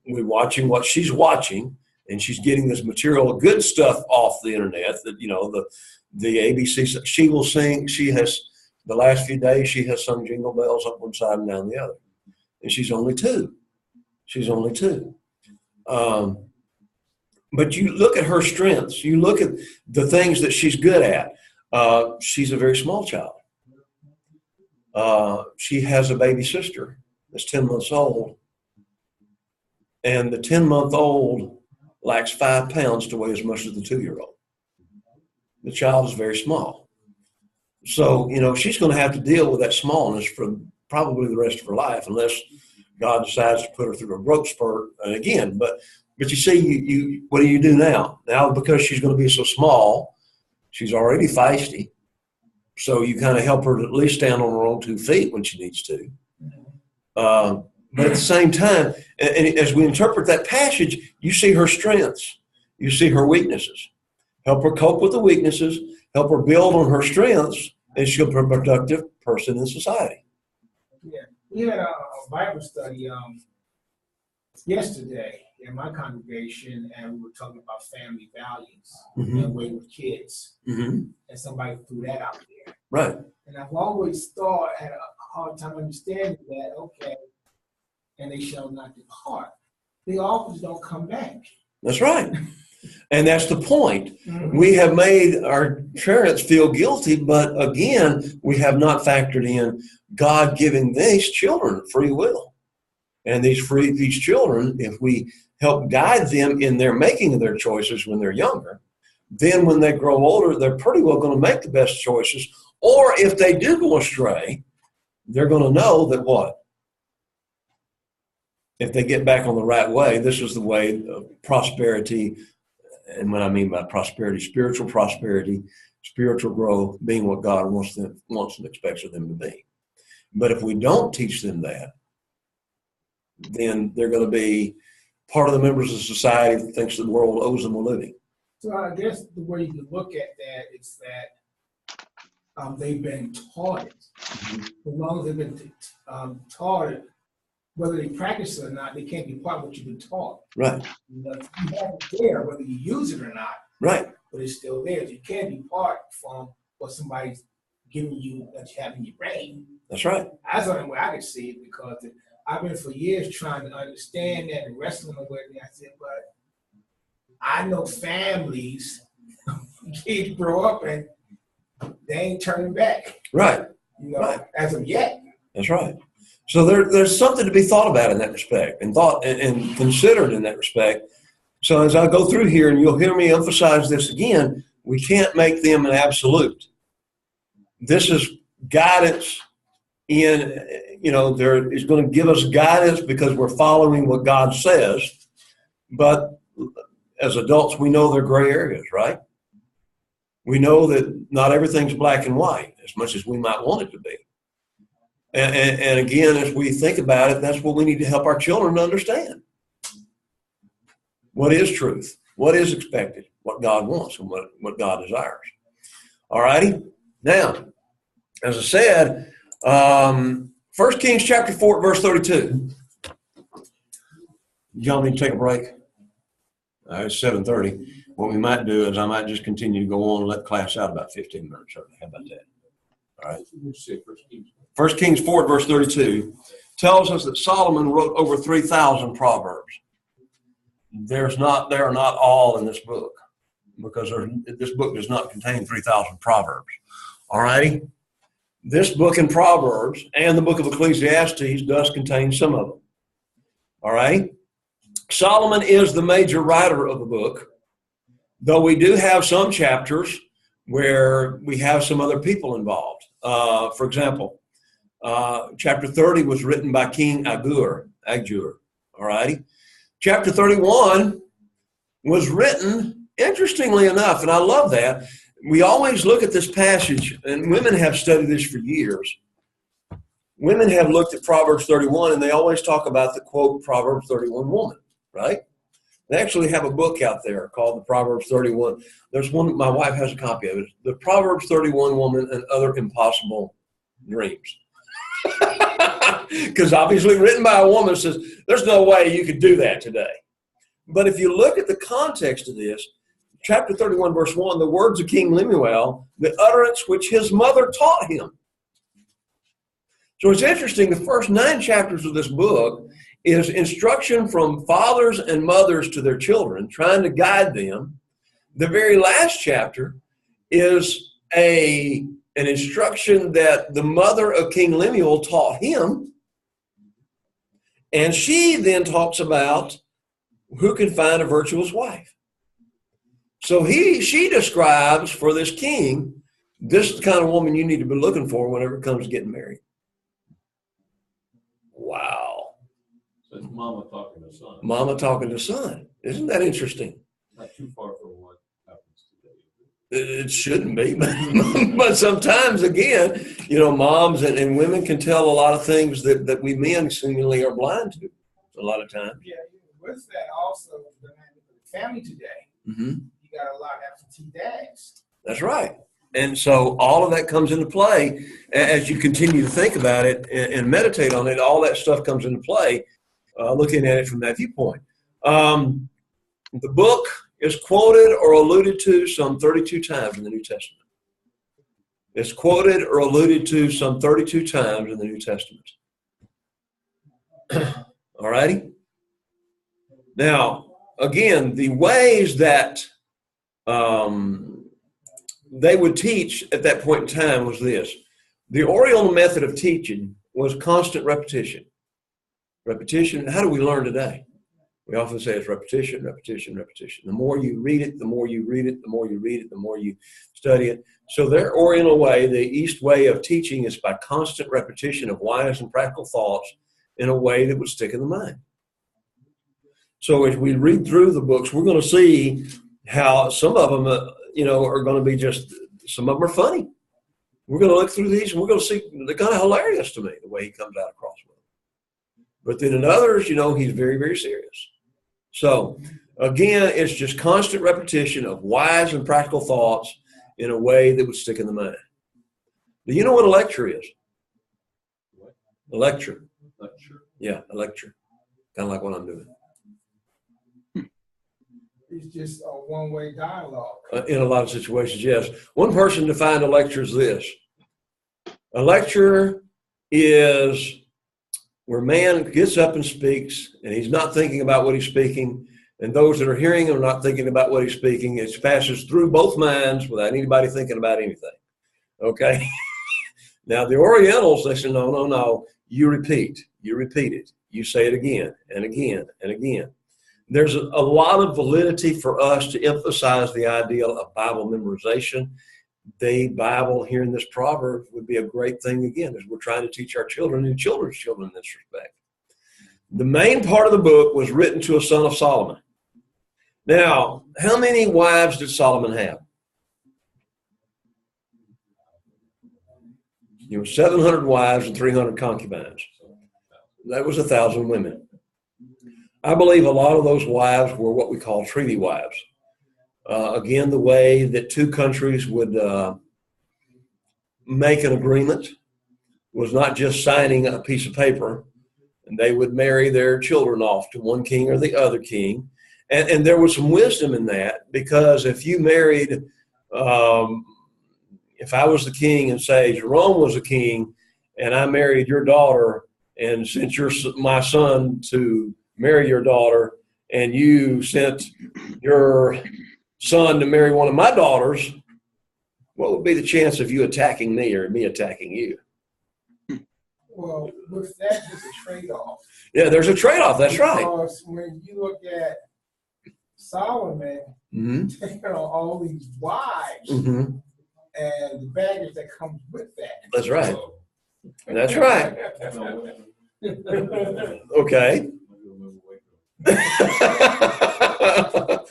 we're watching what she's watching, and she's getting this material, good stuff off the internet. That the ABCs. She will sing. She has the last few days. She has sung Jingle Bells up one side and down the other, and she's only 2. She's only 2. But you look at her strengths. You look at the things that she's good at. She's a very small child. She has a baby sister that's 10 months old. And the 10-month-old lacks 5 pounds to weigh as much as the 2-year-old. The child is very small. So, she's going to have to deal with that smallness for probably the rest of her life, unless God decides to put her through a growth spurt. And again, but you see, what do you do now? Now, because she's going to be so small, she's already feisty. So you kind of help her to at least stand on her own 2 feet when she needs to. But at the same time, and as we interpret that passage, you see her strengths. You see her weaknesses. Help her cope with the weaknesses. Help her build on her strengths, and she'll be a productive person in society. Yeah, we had a Bible study yesterday in my congregation, and we were talking about family values and way with kids. And somebody threw that out there. Right. And I've always thought, had a hard time understanding that, okay, and they shall not depart. The offers don't come back. That's right. And that's the point. We have made our parents feel guilty, but again, we have not factored in God giving these children free will. And these children, if we help guide them in their making of their choices when they're younger, then when they grow older, they're pretty well going to make the best choices. Or if they do go astray, they're going to know that what? If they get back on the right way, this is the way of prosperity. And what I mean by prosperity, spiritual growth, being what God wants and expects of them to be. But if we don't teach them that, then they're going to be part of the members of society that thinks the world owes them a living. So I guess the way you can look at that is that they've been taught it. As long as they've been taught it, whether they practice it or not, they can't be part of what you've been taught. Right. You have it there, whether you use it or not. Right. But it's still there. You can't be part from what somebody's giving you that you have in your brain. That's right. That's the only way I can see it, because I've been for years trying to understand that and wrestling with it. I said, but I know families, kids grow up and they ain't turning back. Right. Right. As of yet. That's right. So there's something to be thought about in that respect, and thought and considered in that respect. So as I go through here, and you'll hear me emphasize this again, we can't make them an absolute. This is guidance in, there is going to give us guidance because we're following what God says. But as adults, we know there are gray areas, right? We know that not everything's black and white as much as we might want it to be. And again, as we think about it, that's what we need to help our children to understand. What is truth? What is expected? What God wants and what God desires. All righty? Now, as I said, 1 Kings chapter 4, verse 32. Y'all need to take a break. It's 7:30. What we might do is I might just continue to go on and let class out about 15 minutes. How about that? All right. 1 Kings 4, verse 32 tells us that Solomon wrote over 3,000 proverbs. They are not all in this book, because this book does not contain 3,000 proverbs. All righty? This book in Proverbs and the book of Ecclesiastes does contain some of them. All right? Solomon is the major writer of the book, though we do have some chapters where we have some other people involved. For example, chapter 30 was written by King Agur. All righty? Chapter 31 was written, interestingly enough, and I love that. We always look at this passage, and women have studied this for years. women have looked at Proverbs 31, and they always talk about the quote Proverbs 31 woman, right? They actually have a book out there called the Proverbs 31. There's one, my wife has a copy of it. The Proverbs 31 Woman and Other Impossible Dreams. Because obviously written by a woman says, there's no way you could do that today. But if you look at the context of this, chapter 31, verse 1, the words of King Lemuel, the utterance which his mother taught him. So it's interesting, the first 9 chapters of this book is instruction from fathers and mothers to their children, trying to guide them. The very last chapter is an instruction that the mother of King Lemuel taught him. And she then talks about who can find a virtuous wife. So she describes for this king, this is the kind of woman you need to be looking for whenever it comes to getting married. Wow. So it's mama talking to son. Mama talking to son. Isn't that interesting? Not too far from what happens today. It shouldn't be, but sometimes, again, moms and women can tell a lot of things that we men seemingly are blind to a lot of times. Yeah, with that also, the family today, you got a lot of absentee dads. That's right. And so all of that comes into play as you continue to think about it and meditate on it. All that stuff comes into play, looking at it from that viewpoint. The book is quoted or alluded to some 32 times in the New Testament. It's quoted or alluded to some 32 times in the New Testament. All righty? Now, again, the ways that they would teach at that point in time was this. The Oriental method of teaching was constant repetition. Repetition, how do we learn today? We often say it's repetition, repetition, repetition. The more you read it, the more you read it, the more you read it, the more you study it. So their Oriental way, the East way of teaching is by constant repetition of wise and practical thoughts in a way that would stick in the mind. So as we read through the books, we're going to see how some of them, are going to be just, some of them are funny. We're going to look through these and we're going to see, they're kind of hilarious to me, the way he comes out across with them. But then in others, he's very, very serious. So again, it's just constant repetition of wise and practical thoughts in a way that would stick in the mind. Do you know what a lecture is? What? A lecture. Lecture. Yeah, a lecture. Kind of like what I'm doing. It's just a one-way dialogue. In a lot of situations, yes. One person defined a lecture as this. A lecture is where man gets up and speaks, and he's not thinking about what he's speaking, and those that are hearing him are not thinking about what he's speaking. It passes through both minds without anybody thinking about anything. Okay? Now, the Orientals, they say, no. You repeat it. You say it again and again and again. There's a lot of validity for us to emphasize the idea of Bible memorization. The Bible here in this proverb would be a great thing, again, as we're trying to teach our children and children's children in this respect. The main part of the book was written to a son of Solomon. Now, how many wives did Solomon have? 700 wives and 300 concubines. That was 1,000 women. I believe a lot of those wives were what we call treaty wives. Again, the way that two countries would make an agreement was not just signing a piece of paper, and they would marry their children off to one king or the other king. And there was some wisdom in that, because if you married, if I was the king and say Jerome was the king, and I married your daughter and sent my son to marry your daughter, and you sent your son to marry one of my daughters, what would be the chance of you attacking me or me attacking you? Well, with that, there's a trade-off. Yeah, there's a trade-off. That's right. Because when you look at Solomon taking on all these wives and the baggage that comes with that. That's right. That's right. Okay.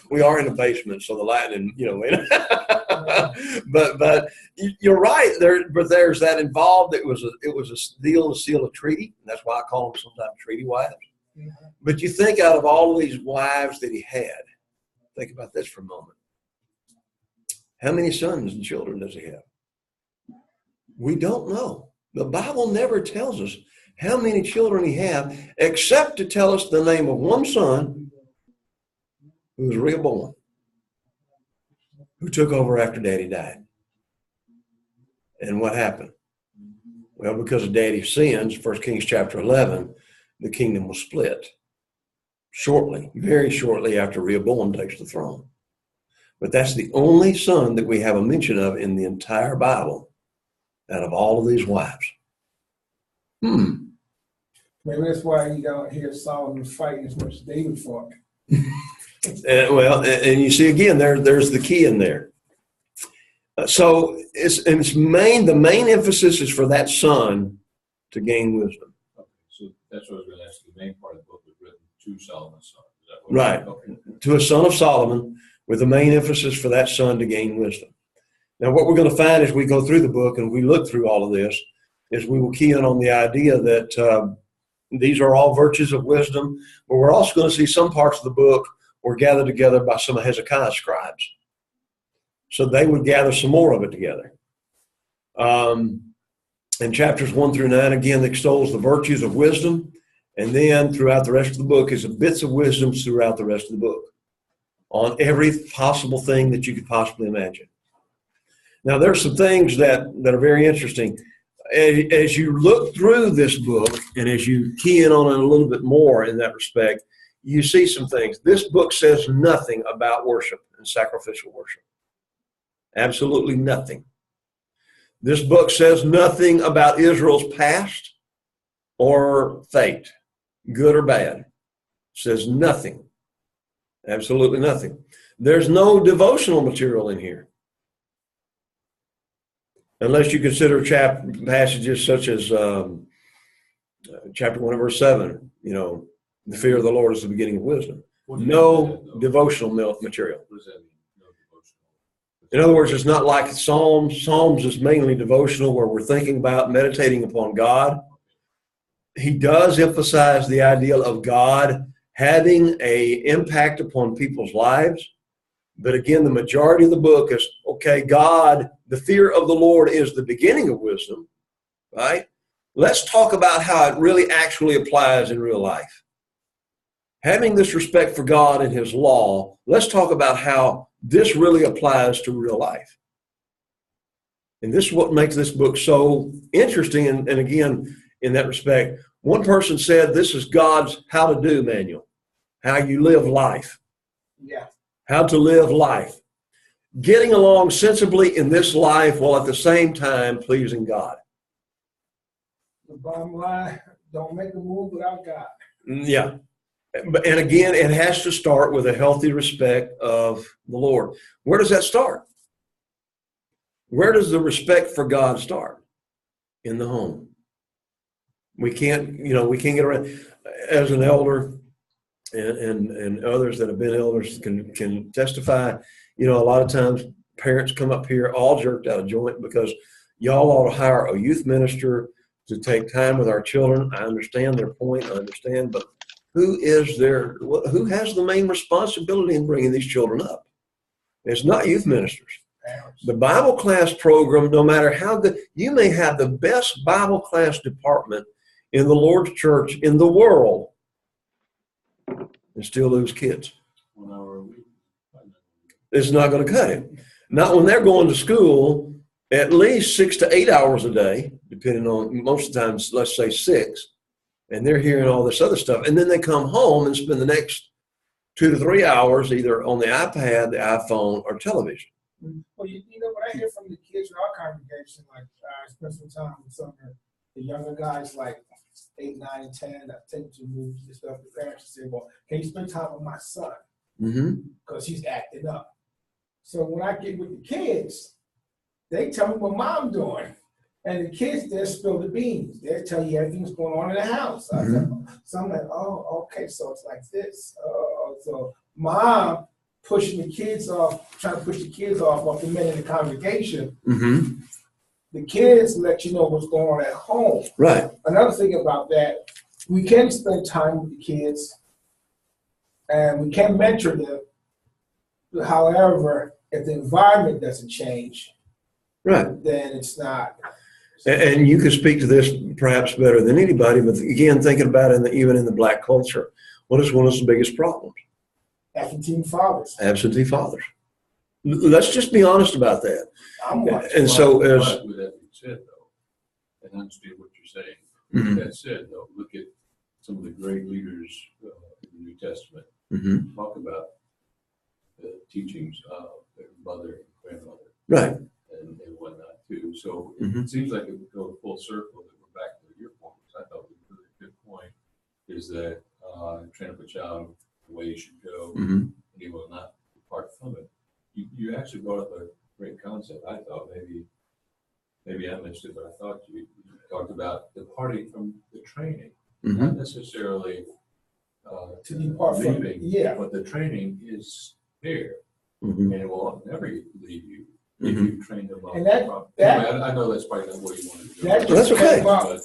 We are in the basement, so the lighting, but you're right there. But there's that involved. It was a deal to seal a treaty, and that's why I call them sometimes treaty wives. But you think out of all of these wives that he had, think about this for a moment. How many sons and children does he have? We don't know. The Bible never tells us how many children he had, except to tell us the name of one son who was Rehoboam, who took over after Daddy died. And what happened? Well, because of Daddy's sins, 1 Kings chapter 11, the kingdom was split shortly, very shortly after Rehoboam takes the throne. But that's the only son that we have a mention of in the entire Bible out of all of these wives. Maybe that's why you don't hear Solomon fighting as much as David fought. And you see again, there's the key in there. So the main emphasis is for that son to gain wisdom. Okay, so that's what I was going to ask. The main part of the book was written to Solomon's son. Is that what Right. Okay. To a son of Solomon, with the main emphasis for that son to gain wisdom. Now, what we're going to find as we go through the book and we look through all of this is we will key in on the idea that these are all virtues of wisdom, but we're also going to see some parts of the book were gathered together by some of Hezekiah's scribes. So they would gather some more of it together. In chapters 1 through 9, again, extols the virtues of wisdom. And then throughout the rest of the book is bits of wisdom throughout the rest of the book on every possible thing that you could possibly imagine. Now, there's some things that are very interesting. As you look through this book and as you key in on it a little bit more in that respect, you see some things. This book says nothing about worship and sacrificial worship. Absolutely nothing. This book says nothing about Israel's past or fate, good or bad. It says nothing. Absolutely nothing. There's no devotional material in here. Unless you consider passages such as chapter 1 verse 7, the fear of the Lord is the beginning of wisdom. No devotional material. What does that mean? No devotional. In other words, it's not like Psalms. Psalms is mainly devotional where we're thinking about meditating upon God. He does emphasize the ideal of God having an impact upon people's lives. But again, the majority of the book is, okay, God, the fear of the Lord is the beginning of wisdom, right? Let's talk about how it really actually applies in real life. Having this respect for God and his law, let's talk about how this really applies to real life. And this is what makes this book so interesting. And again, in that respect, one person said this is God's how to do manual, how you live life. Yeah. How to live life. Getting along sensibly in this life while at the same time pleasing God. The bottom line, don't make a move without God. Yeah. And again, it has to start with a healthy respect of the Lord. Where does that start? Where does the respect for God start? In the home. We can't get around. As an elder, and others that have been elders can testify, a lot of times parents come up here all jerked out of joint because y'all ought to hire a youth minister to take time with our children. I understand their point. I understand, but who has the main responsibility in bringing these children up? It's not youth ministers. The Bible class program, no matter how good, you may have the best Bible class department in the Lord's church in the world and still lose kids. 1 hour a week. It's not going to cut it. Not when they're going to school at least 6 to 8 hours a day, depending on, most of the times, let's say 6, and they're hearing all this other stuff. And then they come home and spend the next 2 to 3 hours either on the iPad, the iPhone, or television. Well, what I hear from the kids in our congregation, like I spend some time with some of the younger guys, like 8, 9, and 10, I take them to movies and stuff. The parents say, well, can you spend time with my son? Because he's acting up. So when I get with the kids, they tell me what mom's doing. And the kids, they'll spill the beans. They'll tell you everything's going on in the house. So I'm like, oh, okay, so it's like this. So mom pushing the kids off, trying to push the kids off the men in the congregation. Mm-hmm. The kids let you know what's going on at home. Right. Another thing about that, we can spend time with the kids and we can mentor them. However, if the environment doesn't change, Right. then it's not. And you could speak to this perhaps better than anybody, but again, thinking about it even in the black culture, what is one of the biggest problems? Absentee fathers. Absentee fathers. Let's just be honest about that. And so as But with that being said, though, and I understand what you're saying, Mhm. that said, though, look at some of the great leaders in the New Testament. Mhm. Talk about the teachings of their mother and grandmother Right. and whatnot, too. So Mhm. it seems like it would go full circle that we're back to your point, which I thought was a really good point, is that train up a child the way you should go, Mhm. and he will not depart from it. You actually brought up a great concept. I thought maybe I missed it, but I thought you talked about departing from the training, Mhm. not necessarily To depart from it, leaving, yeah. but the training is there, Mhm. and it will never leave you if Mhm. you train them up. And that- Anyway, I know that's probably not what you want to do. That That's okay. But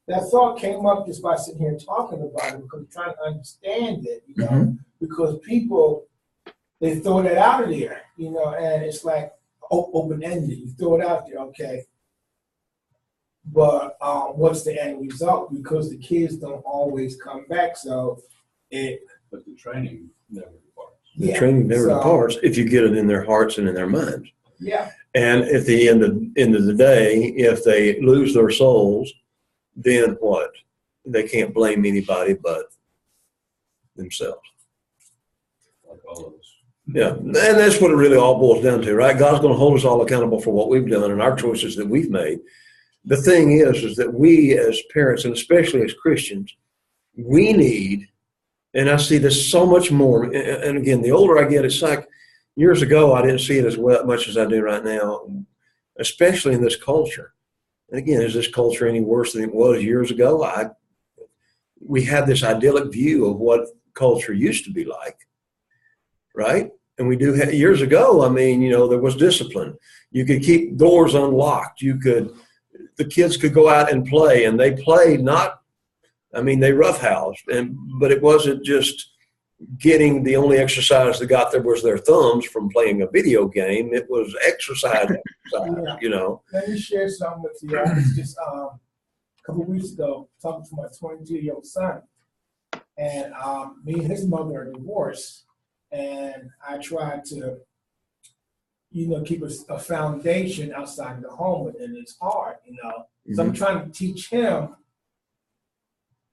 That thought came up just by sitting here talking about it because I'm trying to understand it, Mhm. because people, they throw that out of there, and it's like open-ended. You throw it out there, okay. But what's the end result? Because the kids don't always come back, so but the training never departs. The training never so, departs if you get it in their hearts and in their minds. Yeah. And at the end of the day, if they lose their souls, then what? They can't blame anybody but themselves. Like all of us. Yeah, and that's what it really all boils down to, right? God's going to hold us all accountable for what we've done and our choices that we've made. The thing is that we as parents, and especially as Christians, we need, and I see this so much more, and again, the older I get, it's like years ago, I didn't see it as much as I do right now, especially in this culture. And again, is this culture any worse than it was years ago? We have this idyllic view of what culture used to be like, right? And we do have, years ago, I mean, there was discipline. You could keep doors unlocked. The kids could go out and play, and they played they roughhoused, but it wasn't just getting, the only exercise they got there was their thumbs from playing a video game. It was exercise, Yeah. Let me share something with you. I was just a couple of weeks ago talking to my 22-year-old son, and me and his mother are divorced, and I tried to, keep a foundation outside of the home, and it's hard, So I'm trying to teach him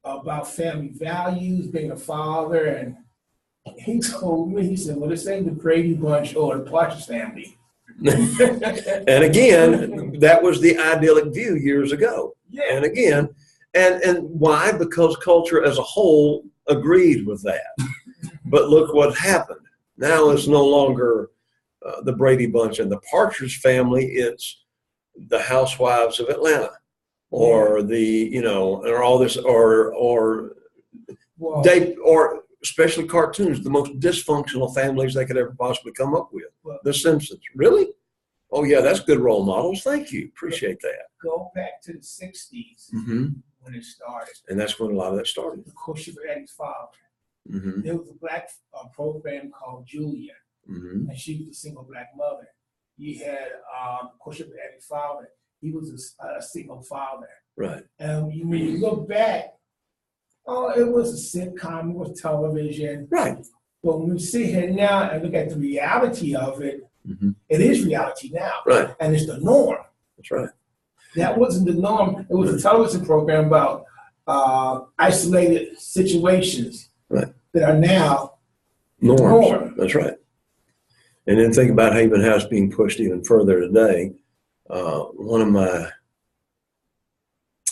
about family values, being a father, and he told me, he said, well, this ain't the Brady Bunch or the Partridge Family. And again, that was the idyllic view years ago. Yeah. And again, and why? Because culture as a whole agreed with that. But look what happened. Now it's no longer the Brady Bunch and the Partridge Family. It's the Housewives of Atlanta, or or all this, or especially cartoons, the most dysfunctional families they could ever possibly come up with. The Simpsons. Really? Oh, yeah, that's good role models. Thank you. Appreciate that. Go back to the 60s when it started. And that's when a lot of that started. Of course, you had his father. Mm-hmm. There was a black program called Julia, and she was a single black mother. You had, of course, you had his father. He was a single father. Right. And when you look back, it was a sitcom, it was television. Right. But when we sit here now and look at the reality of it, it is reality now. Right. And it's the norm. That's right. That wasn't the norm. It was a television program about isolated situations that are now norm. That's right. And then think about even how it's being pushed even further today. I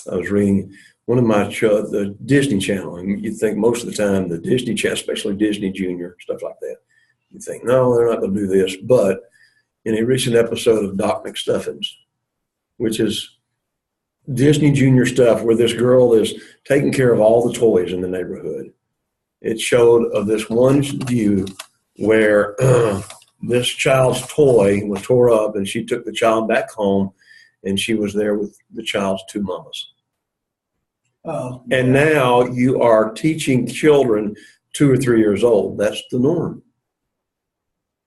was reading one of my shows, the Disney Channel, and you think most of the time the Disney Channel, especially Disney Junior, stuff like that, you think, no, they're not going to do this. But in a recent episode of Doc McStuffins, which is Disney Junior stuff where this girl is taking care of all the toys in the neighborhood. It showed of this one view where this child's toy was tore up and she took the child back home and she was there with the child's two mamas. Oh. And now you are teaching children 2 or 3 years old. That's the norm.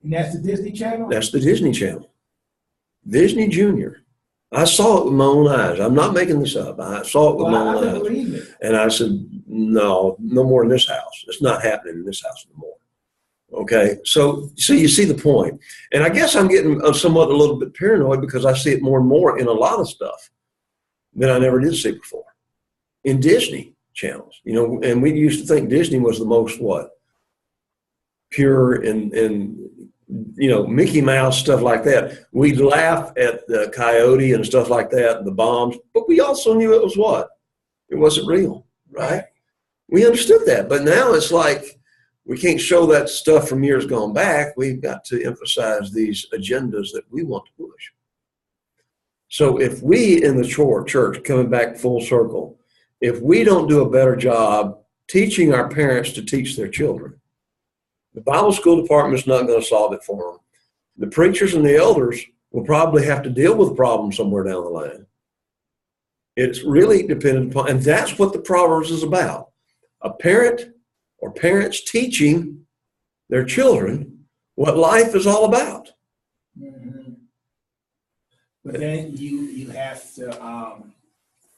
And that's the Disney Channel? That's the Disney Channel. Disney Junior. I saw it with my own eyes. I'm not making this up. I saw it with my own eyes. Believe it. And I said, no more in this house. It's not happening in this house anymore. Okay, so you see the point. And I guess I'm getting somewhat a little bit paranoid because I see it more and more in a lot of stuff that I never did see before. In Disney channels, you know, and we used to think Disney was the most pure and you know, Mickey Mouse, stuff like that. We'd laugh at the coyote and stuff like that, the bombs, but we also knew it was it wasn't real, right? We understood that, but now it's like we can't show that stuff from years gone back. We've got to emphasize these agendas that we want to push. So if we in the church, coming back full circle, if we don't do a better job teaching our parents to teach their children, the Bible school department is not going to solve it for them. The preachers and the elders will probably have to deal with the problem somewhere down the line. It's really dependent upon, and that's what the Proverbs is about. A parent or parents teaching their children what life is all about. Mm-hmm. But then you have to,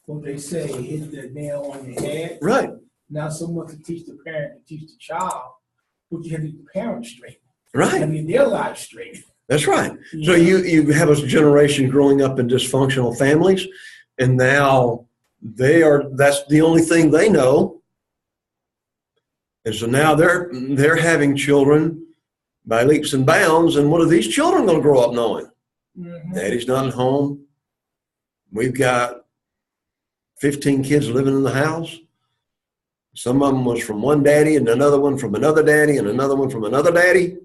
what they say, hit the nail on the head. Right. Not so much to teach the parent, to teach the child, but you have to get the parents straight. Right. I mean, their lives straight. That's right. So you have a generation growing up in dysfunctional families, and now that's the only thing they know. And so now they're having children by leaps and bounds, and what are these children going to grow up knowing? Mm-hmm. Daddy's not at home. We've got 15 kids living in the house. Some of them was from one daddy and another one from another daddy and another one from another daddy.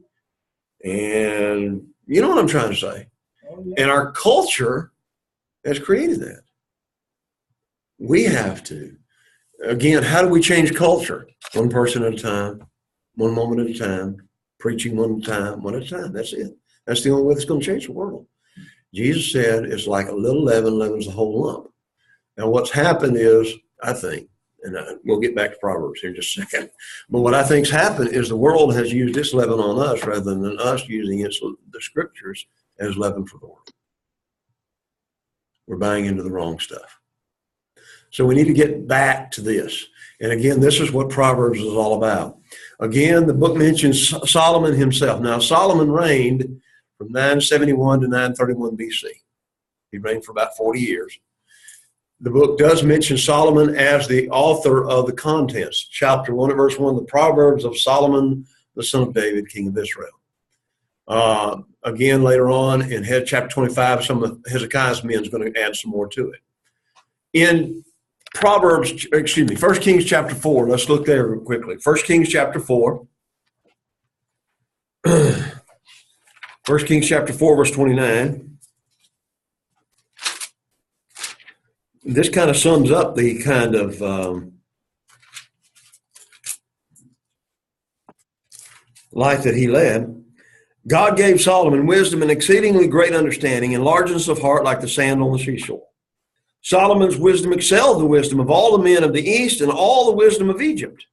And you know what I'm trying to say? Oh, yeah. And our culture has created that. We have to. Again, how do we change culture? One person at a time, one moment at a time, preaching one at a time. That's it. That's the only way that's going to change the world. Jesus said it's like a little leaven leavens the whole lump. Now what's happened is, I think, and we'll get back to Proverbs here in just a second, but what I think's happened is the world has used its leaven on us rather than us using the scriptures as leaven for the world. We're buying into the wrong stuff. So we need to get back to this. And again, this is what Proverbs is all about. Again, the book mentions Solomon himself. Now, Solomon reigned from 971 to 931 BC. He reigned for about 40 years. The book does mention Solomon as the author of the contents. Chapter 1 and verse 1, the Proverbs of Solomon, the son of David, king of Israel. Again, later on in chapter 25, some of Hezekiah's men is going to add some more to it. In 1 Kings chapter 4, let's look there real quickly. 1 Kings chapter 4. 1 Kings chapter 4, verse 29. This kind of sums up the kind of life that he led. God gave Solomon wisdom and exceedingly great understanding and largeness of heart like the sand on the seashore. Solomon's wisdom excelled the wisdom of all the men of the East and all the wisdom of Egypt.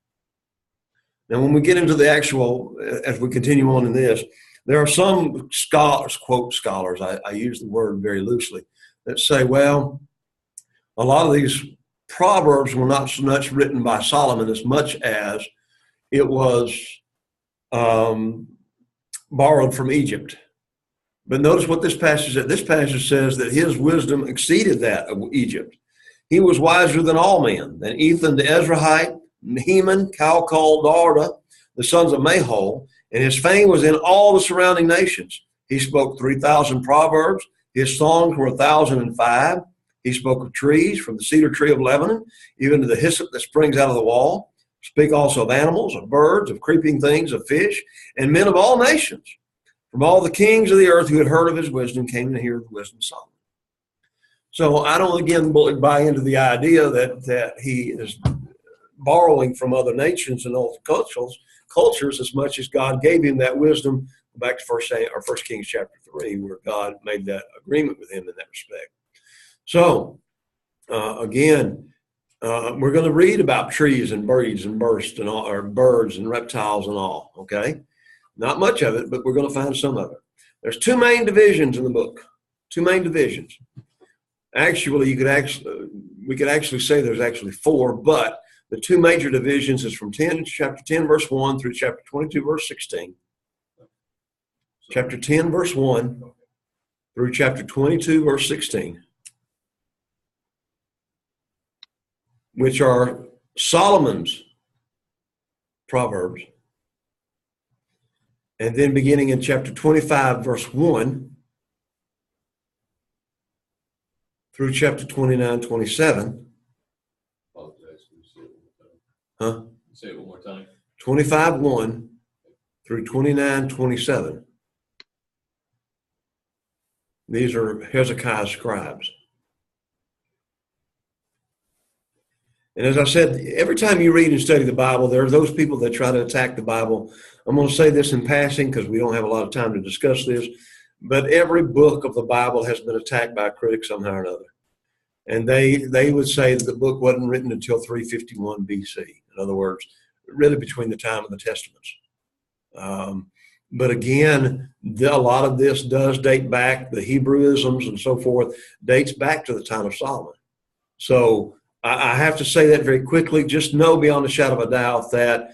Now, when we get into the actual, as we continue on in this, there are some scholars, quote scholars, I use the word very loosely, that say, well, a lot of these Proverbs were not so much written by Solomon as much as it was borrowed from Egypt. But notice what this passage says. This passage says that his wisdom exceeded that of Egypt. He was wiser than all men, than Ethan the Ezrahite, Heman, Calcol, Darda, the sons of Mahol, and his fame was in all the surrounding nations. He spoke 3,000 proverbs. His songs were 1,005. He spoke of trees, from the cedar tree of Lebanon, even to the hyssop that springs out of the wall. Speak also of animals, of birds, of creeping things, of fish, and men of all nations. From all the kings of the earth who had heard of his wisdom came to hear the wisdom of Solomon. So I don't, again, buy into the idea that he is borrowing from other nations and other cultures as much as God gave him that wisdom. Back to First Kings chapter 3, where God made that agreement with him in that respect. So again, we're going to read about trees and birds and birds and reptiles and all. Okay, not much of it, but we're going to find some of it. There's two main divisions in the book. Two main divisions. Actually, we could actually say there's actually four, but the two major divisions is from chapter 10, verse 1 through chapter 22, verse 16. Chapter 10, verse 1 through chapter 22, verse 16, which are Solomon's Proverbs. And then beginning in chapter 25, verse 1 through chapter 29, 27. Huh? Say it one more time. 25, 1 through 29, 27. These are Hezekiah's scribes. And as I said, every time you read and study the Bible, there are those people that try to attack the Bible. I'm going to say this in passing because we don't have a lot of time to discuss this, but every book of the Bible has been attacked by a critic somehow or another. And they would say that the book wasn't written until 351 BC. In other words, really between the time of the Testaments. But again, a lot of this does date back, the Hebrewisms and so forth, dates back to the time of Solomon. So I have to say that very quickly. Just know beyond a shadow of a doubt that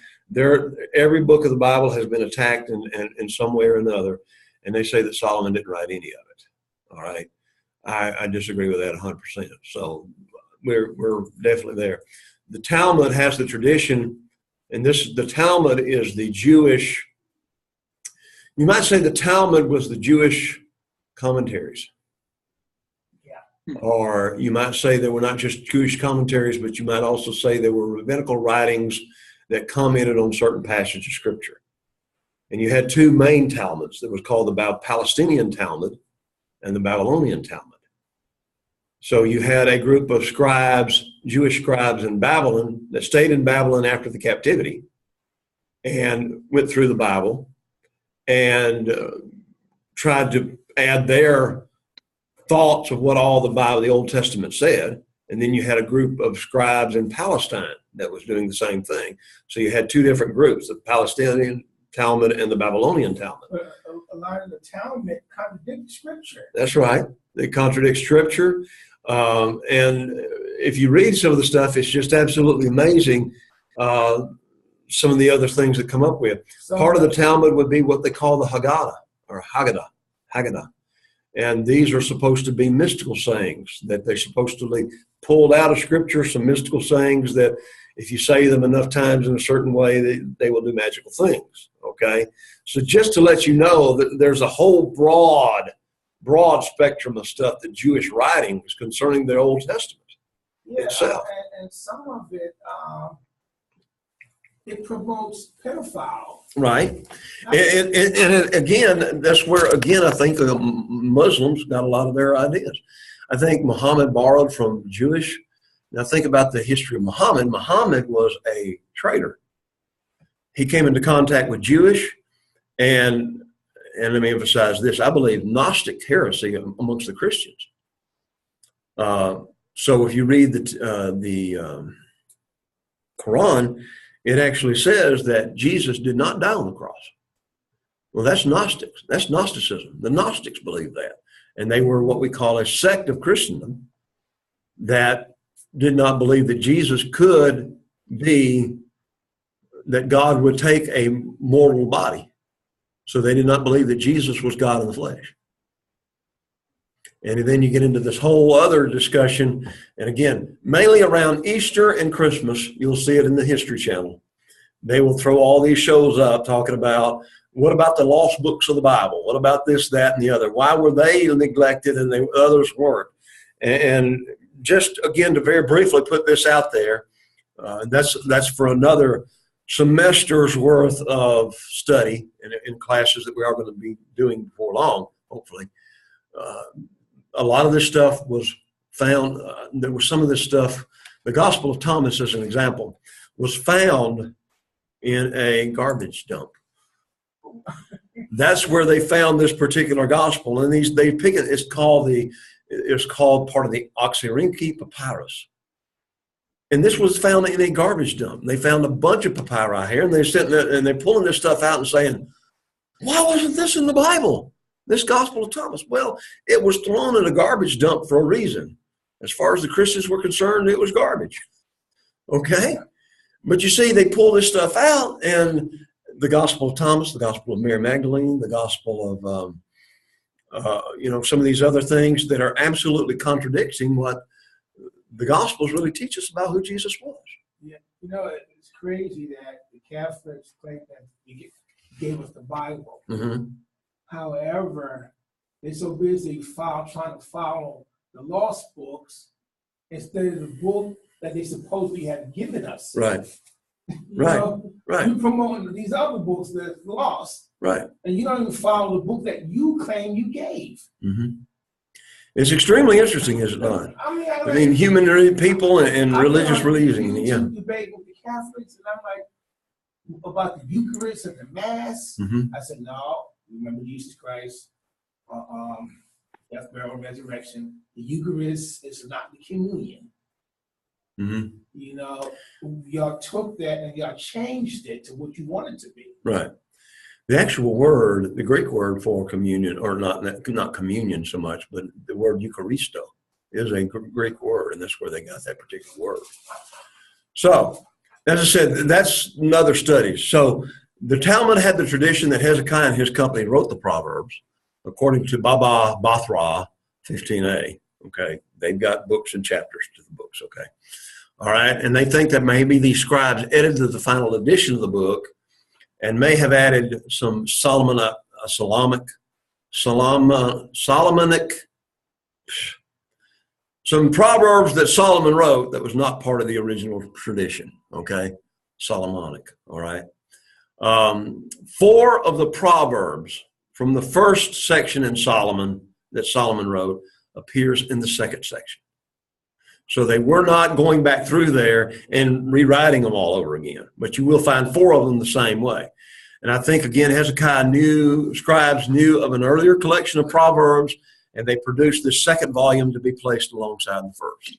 every book of the Bible has been attacked in some way or another. And they say that Solomon didn't write any of it. All right. I disagree with that 100%. So we're definitely there. The Talmud has the tradition, and the Talmud is the Jewish. You might say the Talmud was the Jewish commentaries. Yeah. Or you might say they were not just Jewish commentaries, but you might also say they were rabbinical writings that commented on certain passages of Scripture. And you had two main Talmuds that was called the Palestinian Talmud and the Babylonian Talmud. So you had a group of scribes, Jewish scribes in Babylon that stayed in Babylon after the captivity and went through the Bible and tried to add their thoughts of what all the Old Testament said. And then you had a group of scribes in Palestine that was doing the same thing. So you had two different groups, the Palestinian Talmud and the Babylonian Talmud. A lot of the Talmud contradict Scripture. That's right. They contradict Scripture. And if you read some of the stuff, it's just absolutely amazing. Some of the other things that come up with. Part of the Talmud would be what they call the Haggadah or Haggadah. And these are supposed to be mystical sayings that they're supposed to be pulled out of Scripture, some mystical sayings that if you say them enough times in a certain way, they will do magical things, okay? So just to let you know that there's a whole broad spectrum of stuff that Jewish writings concerning the Old Testament itself. And some of it, it promotes pedophile. Right. And again, that's where, again, I think Muslims got a lot of their ideas. I think Muhammad borrowed from Jewish. Now think about the history of Muhammad. Muhammad was a traitor. He came into contact with Jewish and let me emphasize this, I believe Gnostic heresy amongst the Christians. So if you read the Quran, it actually says that Jesus did not die on the cross. Well, that's Gnostics. That's Gnosticism. The Gnostics believed that. And they were what we call a sect of Christendom that did not believe that Jesus could be, that God would take a mortal body. So they did not believe that Jesus was God in the flesh. And then you get into this whole other discussion. And again, mainly around Easter and Christmas, you'll see it in the History Channel. They will throw all these shows up talking about, what about the lost books of the Bible? What about this, that, and the other? Why were they neglected and others weren't? And just, again, to very briefly put this out there, that's for another semester's worth of study in classes that we are going to be doing before long, hopefully. A lot of this stuff was found, there was some of this stuff, the Gospel of Thomas, as an example, was found in a garbage dump. That's where they found this particular gospel, and they pick it. It's called part of the Oxyrhynchi papyrus, and this was found in a garbage dump. They found a bunch of papyri here, and they're sitting there and they're pulling this stuff out and saying, "Why wasn't this in the Bible? This Gospel of Thomas?" Well, it was thrown in a garbage dump for a reason. As far as the Christians were concerned, it was garbage. Okay, but you see, they pull this stuff out, and the Gospel of Thomas, the Gospel of Mary Magdalene, the Gospel of, some of these other things that are absolutely contradicting what the Gospels really teach us about who Jesus was. Yeah, it's crazy that the Catholics claim that he gave us the Bible. Mm-hmm. However, they're so busy trying to follow the lost books instead of the book that they supposedly have given us. Right. Right. Right. You promoting these other books that's lost. Right. And you don't even follow the book that you claim you gave. Mm-hmm. It's extremely interesting, is it not? I mean, human people and religious reasoning. Yeah. Debate with the Catholics, and I'm like, about the Eucharist and the Mass. Mm-hmm. I said, no, remember Jesus Christ, death, burial, and resurrection. The Eucharist is not the communion. Mm-hmm. Y'all took that and y'all changed it to what you want it to be. Right. The actual word, the Greek word for communion, or not communion so much, but the word Eucharisto is a Greek word, and that's where they got that particular word. So, as I said, that's another study. So, the Talmud had the tradition that Hezekiah and his company wrote the Proverbs, according to Baba Bathra 15a. Okay, they've got books and chapters to the books. Okay, all right, and they think that maybe these scribes edited the final edition of the book and may have added some Solomonic, some Proverbs that Solomon wrote that was not part of the original tradition. Okay, Solomonic. All right. 4 of the Proverbs from the first section in Solomon that Solomon wrote appears in the second section. So they were not going back through there and rewriting them all over again, but you will find 4 of them the same way. And I think, again, scribes knew of an earlier collection of Proverbs, and they produced this second volume to be placed alongside the first.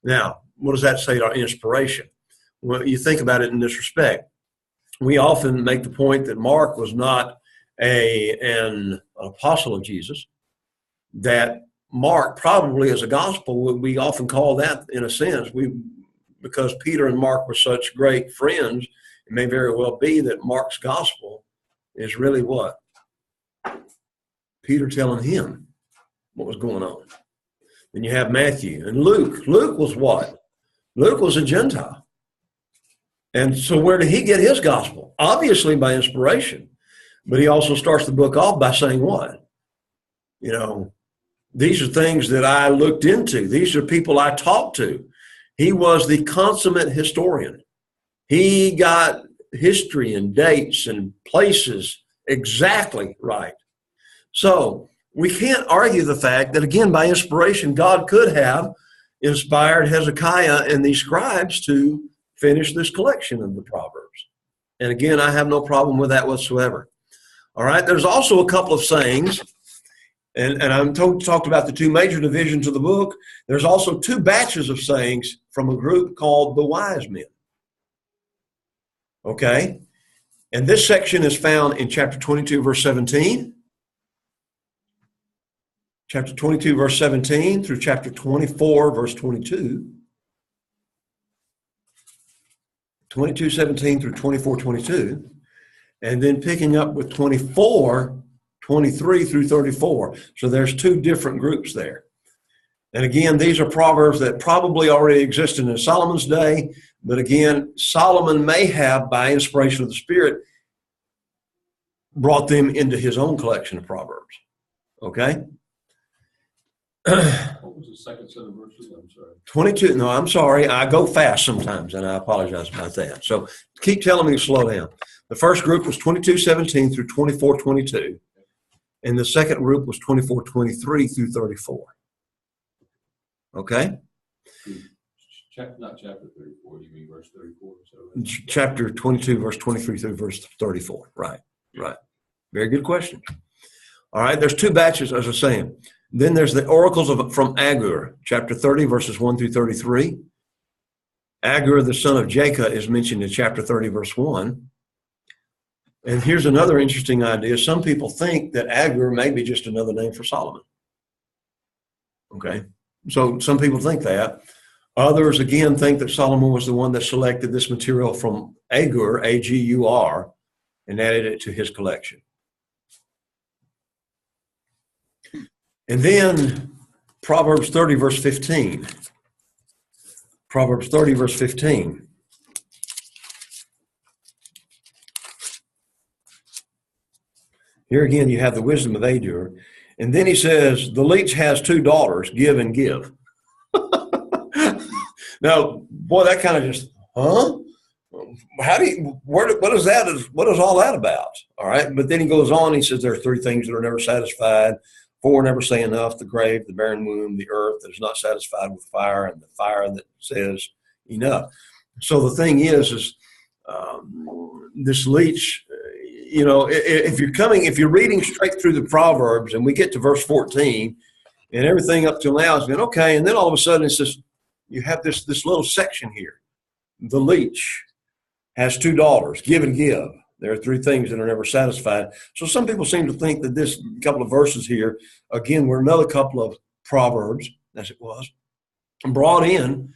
Now, what does that say to our inspiration? Well, you think about it in this respect. We often make the point that Mark was not an apostle of Jesus, that Mark probably as a gospel, we often call that in a sense, because Peter and Mark were such great friends, it may very well be that Mark's gospel is really what? Peter telling him what was going on. Then you have Matthew and Luke. Luke was what? Luke was a Gentile. And so where did he get his gospel? Obviously by inspiration. But he also starts the book off by saying what? These are things that I looked into. These are people I talked to. He was the consummate historian. He got history and dates and places exactly right. So we can't argue the fact that, again, by inspiration, God could have inspired Hezekiah and these scribes to finish this collection of the Proverbs. And again, I have no problem with that whatsoever. All right, there's also a couple of sayings. And I'm talked about the 2 major divisions of the book. There's also 2 batches of sayings from a group called the wise men. Okay? And this section is found in chapter 22, verse 17. Chapter 22, verse 17 through chapter 24, verse 22. 22:17 through 24:22. And then picking up with 24:23 through 34. So there's 2 different groups there. And again, these are Proverbs that probably already existed in Solomon's day. But again, Solomon may have, by inspiration of the Spirit, brought them into his own collection of Proverbs. Okay? What was the second set of verses? I'm sorry. 22. No, I'm sorry. I go fast sometimes, and I apologize about that. So keep telling me to slow down. The first group was 22:17 through 24:22. And the second group was 24:23 through 34. Okay? Not chapter 34, you mean verse 34? So Chapter 22, verse 23 through verse 34. Right. Very good question. All right, there's two batches, as I was saying. Then there's the oracles from Agur, chapter 30, verses 1 through 33. Agur, the son of Jacob, is mentioned in chapter 30, verse 1. And here's another interesting idea. Some people think that Agur may be just another name for Solomon. Okay, so some people think that. Others, again, think that Solomon was the one that selected this material from Agur, A-G-U-R, and added it to his collection. And then Proverbs 30, verse 15. Proverbs 30, verse 15. Here again, you have the wisdom of Agur. And then he says, the leech has two daughters, give and give. Now, boy, that kind of just, huh? How do you, what is that? What is all that about? All right. But then he goes on, he says, there are three things that are never satisfied. Four never say enough: the grave, the barren womb, the earth that is not satisfied with fire, and the fire that says enough. So the thing is this leech, if you're reading straight through the Proverbs and we get to verse 14 and everything up till now has been okay. And then all of a sudden it says, you have this little section here. The leech has two daughters, give and give. There are three things that are never satisfied. So some people seem to think that this couple of verses here, again, were another couple of Proverbs, as it was, brought in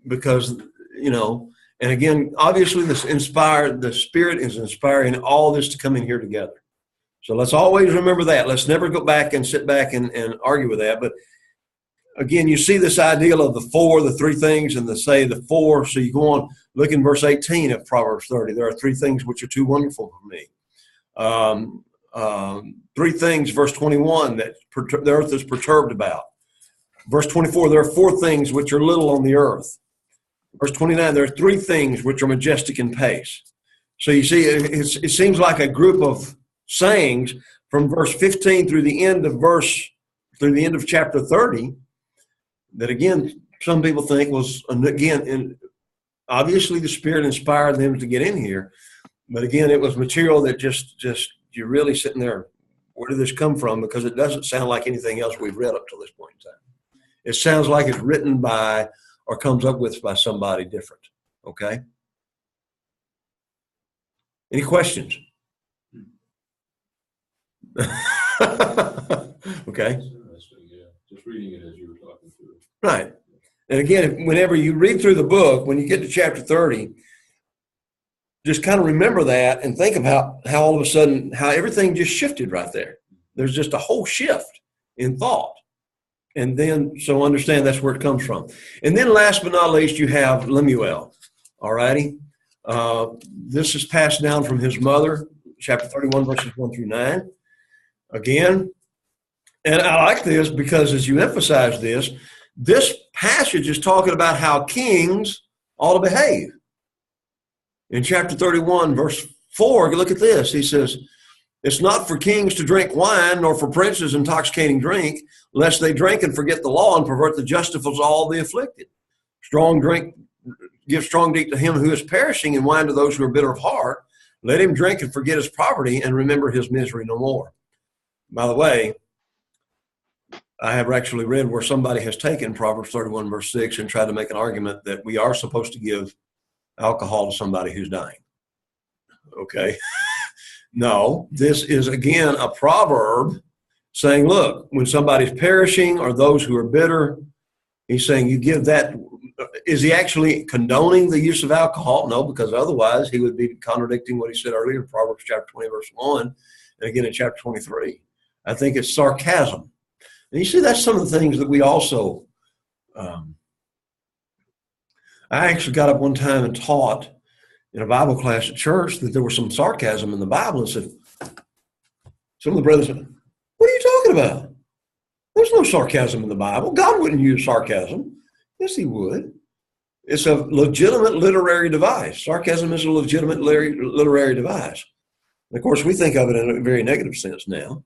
because, and again, obviously the Spirit is inspiring all this to come in here together. So let's always remember that. Let's never go back and sit back and argue with that. But again, you see this ideal of the three things, and the four. So you go on, look in verse 18 of Proverbs 30. There are three things which are too wonderful for me. Three things, verse 21, that the earth is perturbed about. Verse 24, there are four things which are little on the earth. Verse 29, there are three things which are majestic in pace. So you see, it seems like a group of sayings from verse 15 through the end of chapter 30. That again, some people think was, again, obviously the Spirit inspired them to get in here. But again, it was material that just you're really sitting there, where did this come from? Because it doesn't sound like anything else we've read up to this point in time. It sounds like it's written by or comes up with by somebody different. Okay? Any questions? Okay. Just reading it as you were talking through it. Right. And again, whenever you read through the book, when you get to chapter 30, just kind of remember that and think about how all of a sudden, how everything just shifted right there. There's just a whole shift in thought. And then, so understand that's where it comes from. And then last but not least, you have Lemuel. All righty. This is passed down from his mother, chapter 31, verses 1 through 9. Again, and I like this because as you emphasize this passage is talking about how kings ought to behave. In chapter 31, verse 4, look at this. He says, it's not for kings to drink wine, nor for princes intoxicating drink, lest they drink and forget the law and pervert the justice of all the afflicted. Give strong drink to him who is perishing, and wine to those who are bitter of heart. Let him drink and forget his poverty and remember his misery no more. By the way, I have actually read where somebody has taken Proverbs 31, verse 6 and tried to make an argument that we are supposed to give alcohol to somebody who's dying. Okay. No, this is, again, a proverb saying, look, when somebody's perishing or those who are bitter, he's saying you give that. Is he actually condoning the use of alcohol? No, because otherwise he would be contradicting what he said earlier in Proverbs chapter 20, verse 1, and again in chapter 23. I think it's sarcasm. And you see, that's some of the things that we also, I actually got up one time and taught in a Bible class at church that there was some sarcasm in the Bible, and said, some of the brothers said, what are you talking about? There's no sarcasm in the Bible. God wouldn't use sarcasm. Yes, he would. It's a legitimate literary device. Sarcasm is a legitimate literary device. And of course, we think of it in a very negative sense now.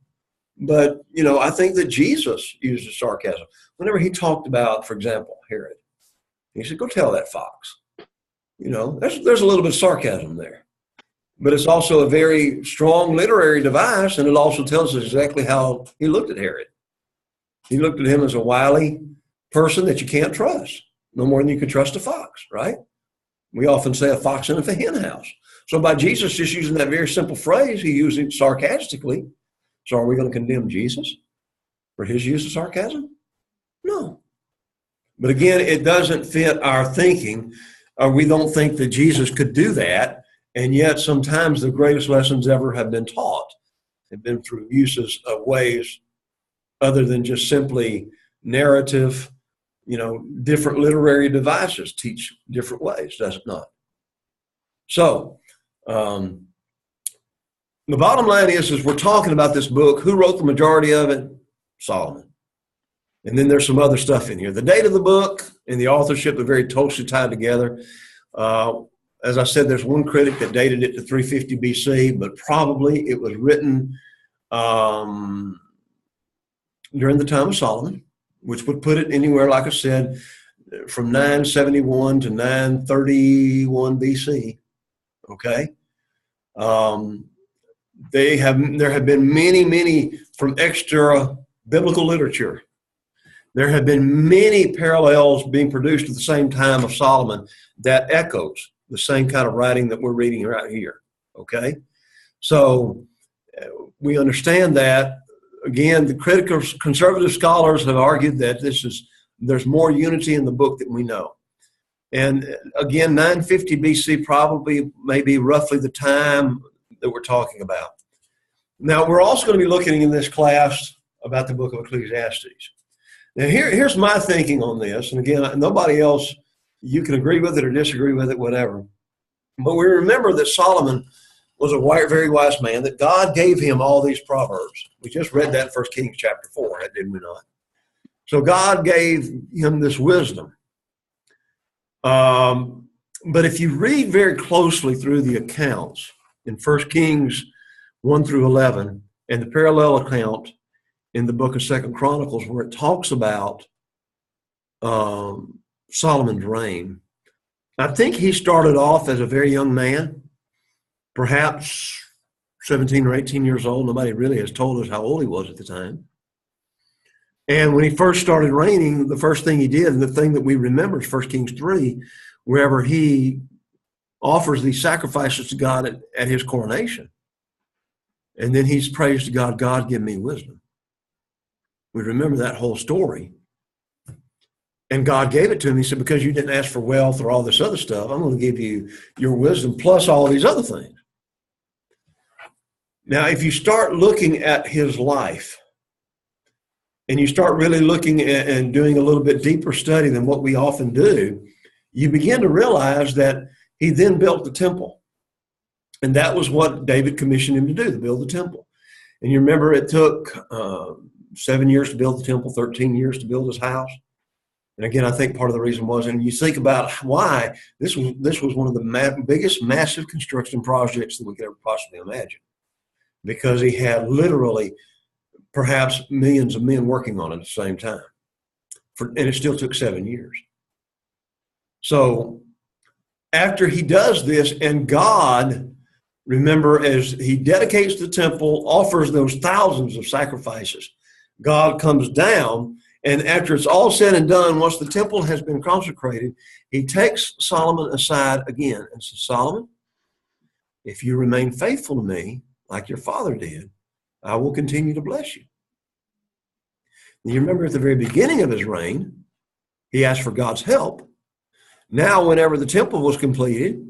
But, I think that Jesus uses sarcasm. Whenever he talked about, for example, Herod, he said, go tell that fox. There's a little bit of sarcasm there. But it's also a very strong literary device, and it also tells us exactly how he looked at Herod. He looked at him as a wily person that you can't trust, no more than you can trust a fox, right? We often say a fox in a hen house. So by Jesus just using that very simple phrase, he used it sarcastically. So are we going to condemn Jesus for his use of sarcasm? No. But again, it doesn't fit our thinking. We don't think that Jesus could do that. And yet sometimes the greatest lessons ever have been taught have been through uses of ways other than just simply narrative. Different literary devices teach different ways, does it not? So the bottom line is we're talking about this book. Who wrote the majority of it? Solomon. And then there's some other stuff in here. The date of the book and the authorship are very closely tied together. As I said, there's one critic that dated it to 350 BC, but probably it was written during the time of Solomon, which would put it anywhere, like I said, from 971 to 931 BC. Okay? There have been many from extra biblical literature. There have been many parallels being produced at the same time of Solomon that echoes the same kind of writing that we're reading right here. Okay? So we understand that. Again, the critical conservative scholars have argued that there's more unity in the book than we know. And again, 950 BC probably may be roughly the time that we're talking about. Now, we're also going to be looking in this class about the book of Ecclesiastes. Now, here's my thinking on this. And again, nobody else, you can agree with it or disagree with it, whatever. But we remember that Solomon was a very wise man, that God gave him all these proverbs. We just read that in 1 Kings chapter 4, didn't we not? So God gave him this wisdom. But if you read very closely through the accounts in 1 Kings 1 through 11 and the parallel account in the book of 2 Chronicles where it talks about Solomon's reign, I think he started off as a very young man, perhaps 17 or 18 years old. Nobody really has told us how old he was at the time. And when he first started reigning, the first thing he did, and the thing that we remember is 1 Kings 3, wherever he offers these sacrifices to God at his coronation. And then he's praised to God, God, give me wisdom. We remember that whole story. And God gave it to him. He said, because you didn't ask for wealth or all this other stuff, I'm going to give you your wisdom plus all these other things. Now, if you start looking at his life, and you start really looking at and doing a little bit deeper study than what we often do, you begin to realize that he then built the temple. And that was what David commissioned him to do, to build the temple. And you remember it took 7 years to build the temple, 13 years to build his house. And again, I think part of the reason was, and you think about why, this was one of the biggest massive construction projects that we could ever possibly imagine. Because he had literally perhaps millions of men working on it at the same time. And it still took 7 years. So after he does this, and God, remember, as he dedicates the temple, offers those thousands of sacrifices, God comes down, and after it's all said and done, once the temple has been consecrated, he takes Solomon aside again and says, Solomon, if you remain faithful to me, like your father did, I will continue to bless you. And you remember at the very beginning of his reign, he asked for God's help. Now, whenever the temple was completed,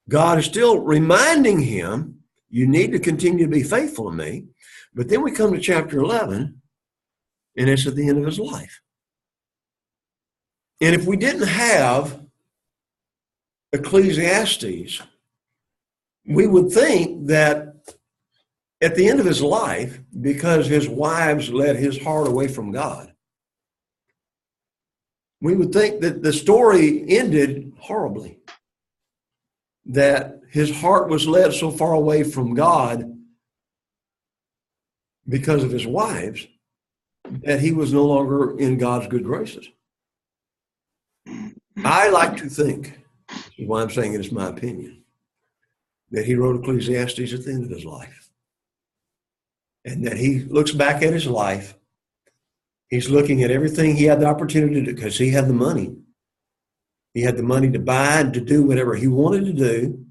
God is still reminding him, you need to continue to be faithful to me. But then we come to chapter 11, and it's at the end of his life. And if we didn't have Ecclesiastes, we would think that at the end of his life, because his wives led his heart away from God, we would think that the story ended horribly, that his heart was led so far away from God because of his wives that he was no longer in God's good graces. I like to think, this is why I'm saying it is my opinion, that he wrote Ecclesiastes at the end of his life. And that he looks back at his life. He's looking at everything he had the opportunity to do because he had the money. He had the money to buy and to do whatever he wanted to do.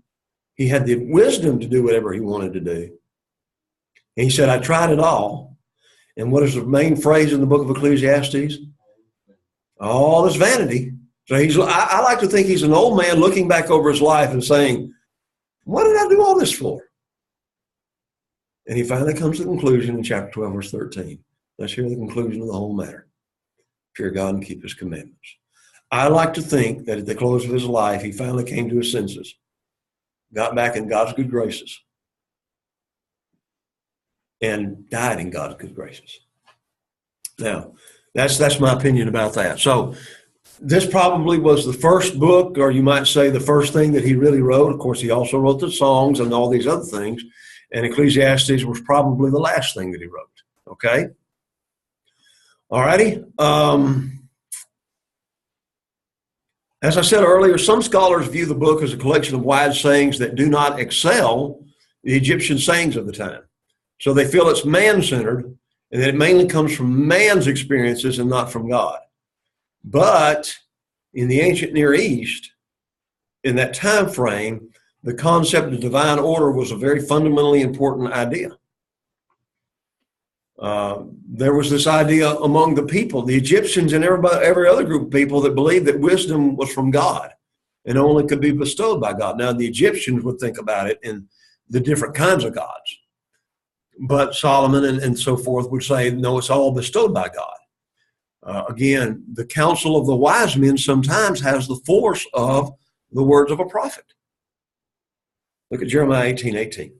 He had the wisdom to do whatever he wanted to do. And he said, I tried it all. And what is the main phrase in the book of Ecclesiastes? All is vanity. So I like to think he's an old man looking back over his life and saying, what did I do all this for? And he finally comes to the conclusion in chapter 12, verse 13. Let's hear the conclusion of the whole matter. Fear God and keep his commandments. I like to think that at the close of his life, he finally came to his senses, got back in God's good graces, and died in God's good graces. Now, that's my opinion about that. So this probably was the first book, or you might say the first thing that he really wrote. Of course, he also wrote the songs and all these other things, and Ecclesiastes was probably the last thing that he wrote. Okay? All righty. As I said earlier, some scholars view the book as a collection of wise sayings that do not excel the Egyptian sayings of the time. So they feel it's man-centered and that it mainly comes from man's experiences and not from God. But in the ancient Near East, in that time frame, the concept of divine order was a very fundamentally important idea. There was this idea among the people, the Egyptians and every other group of people that believed that wisdom was from God and only could be bestowed by God. Now, the Egyptians would think about it in the different kinds of gods. But Solomon and so forth would say, no, it's all bestowed by God. Again, the counsel of the wise men sometimes has the force of the words of a prophet. Look at Jeremiah 18:18.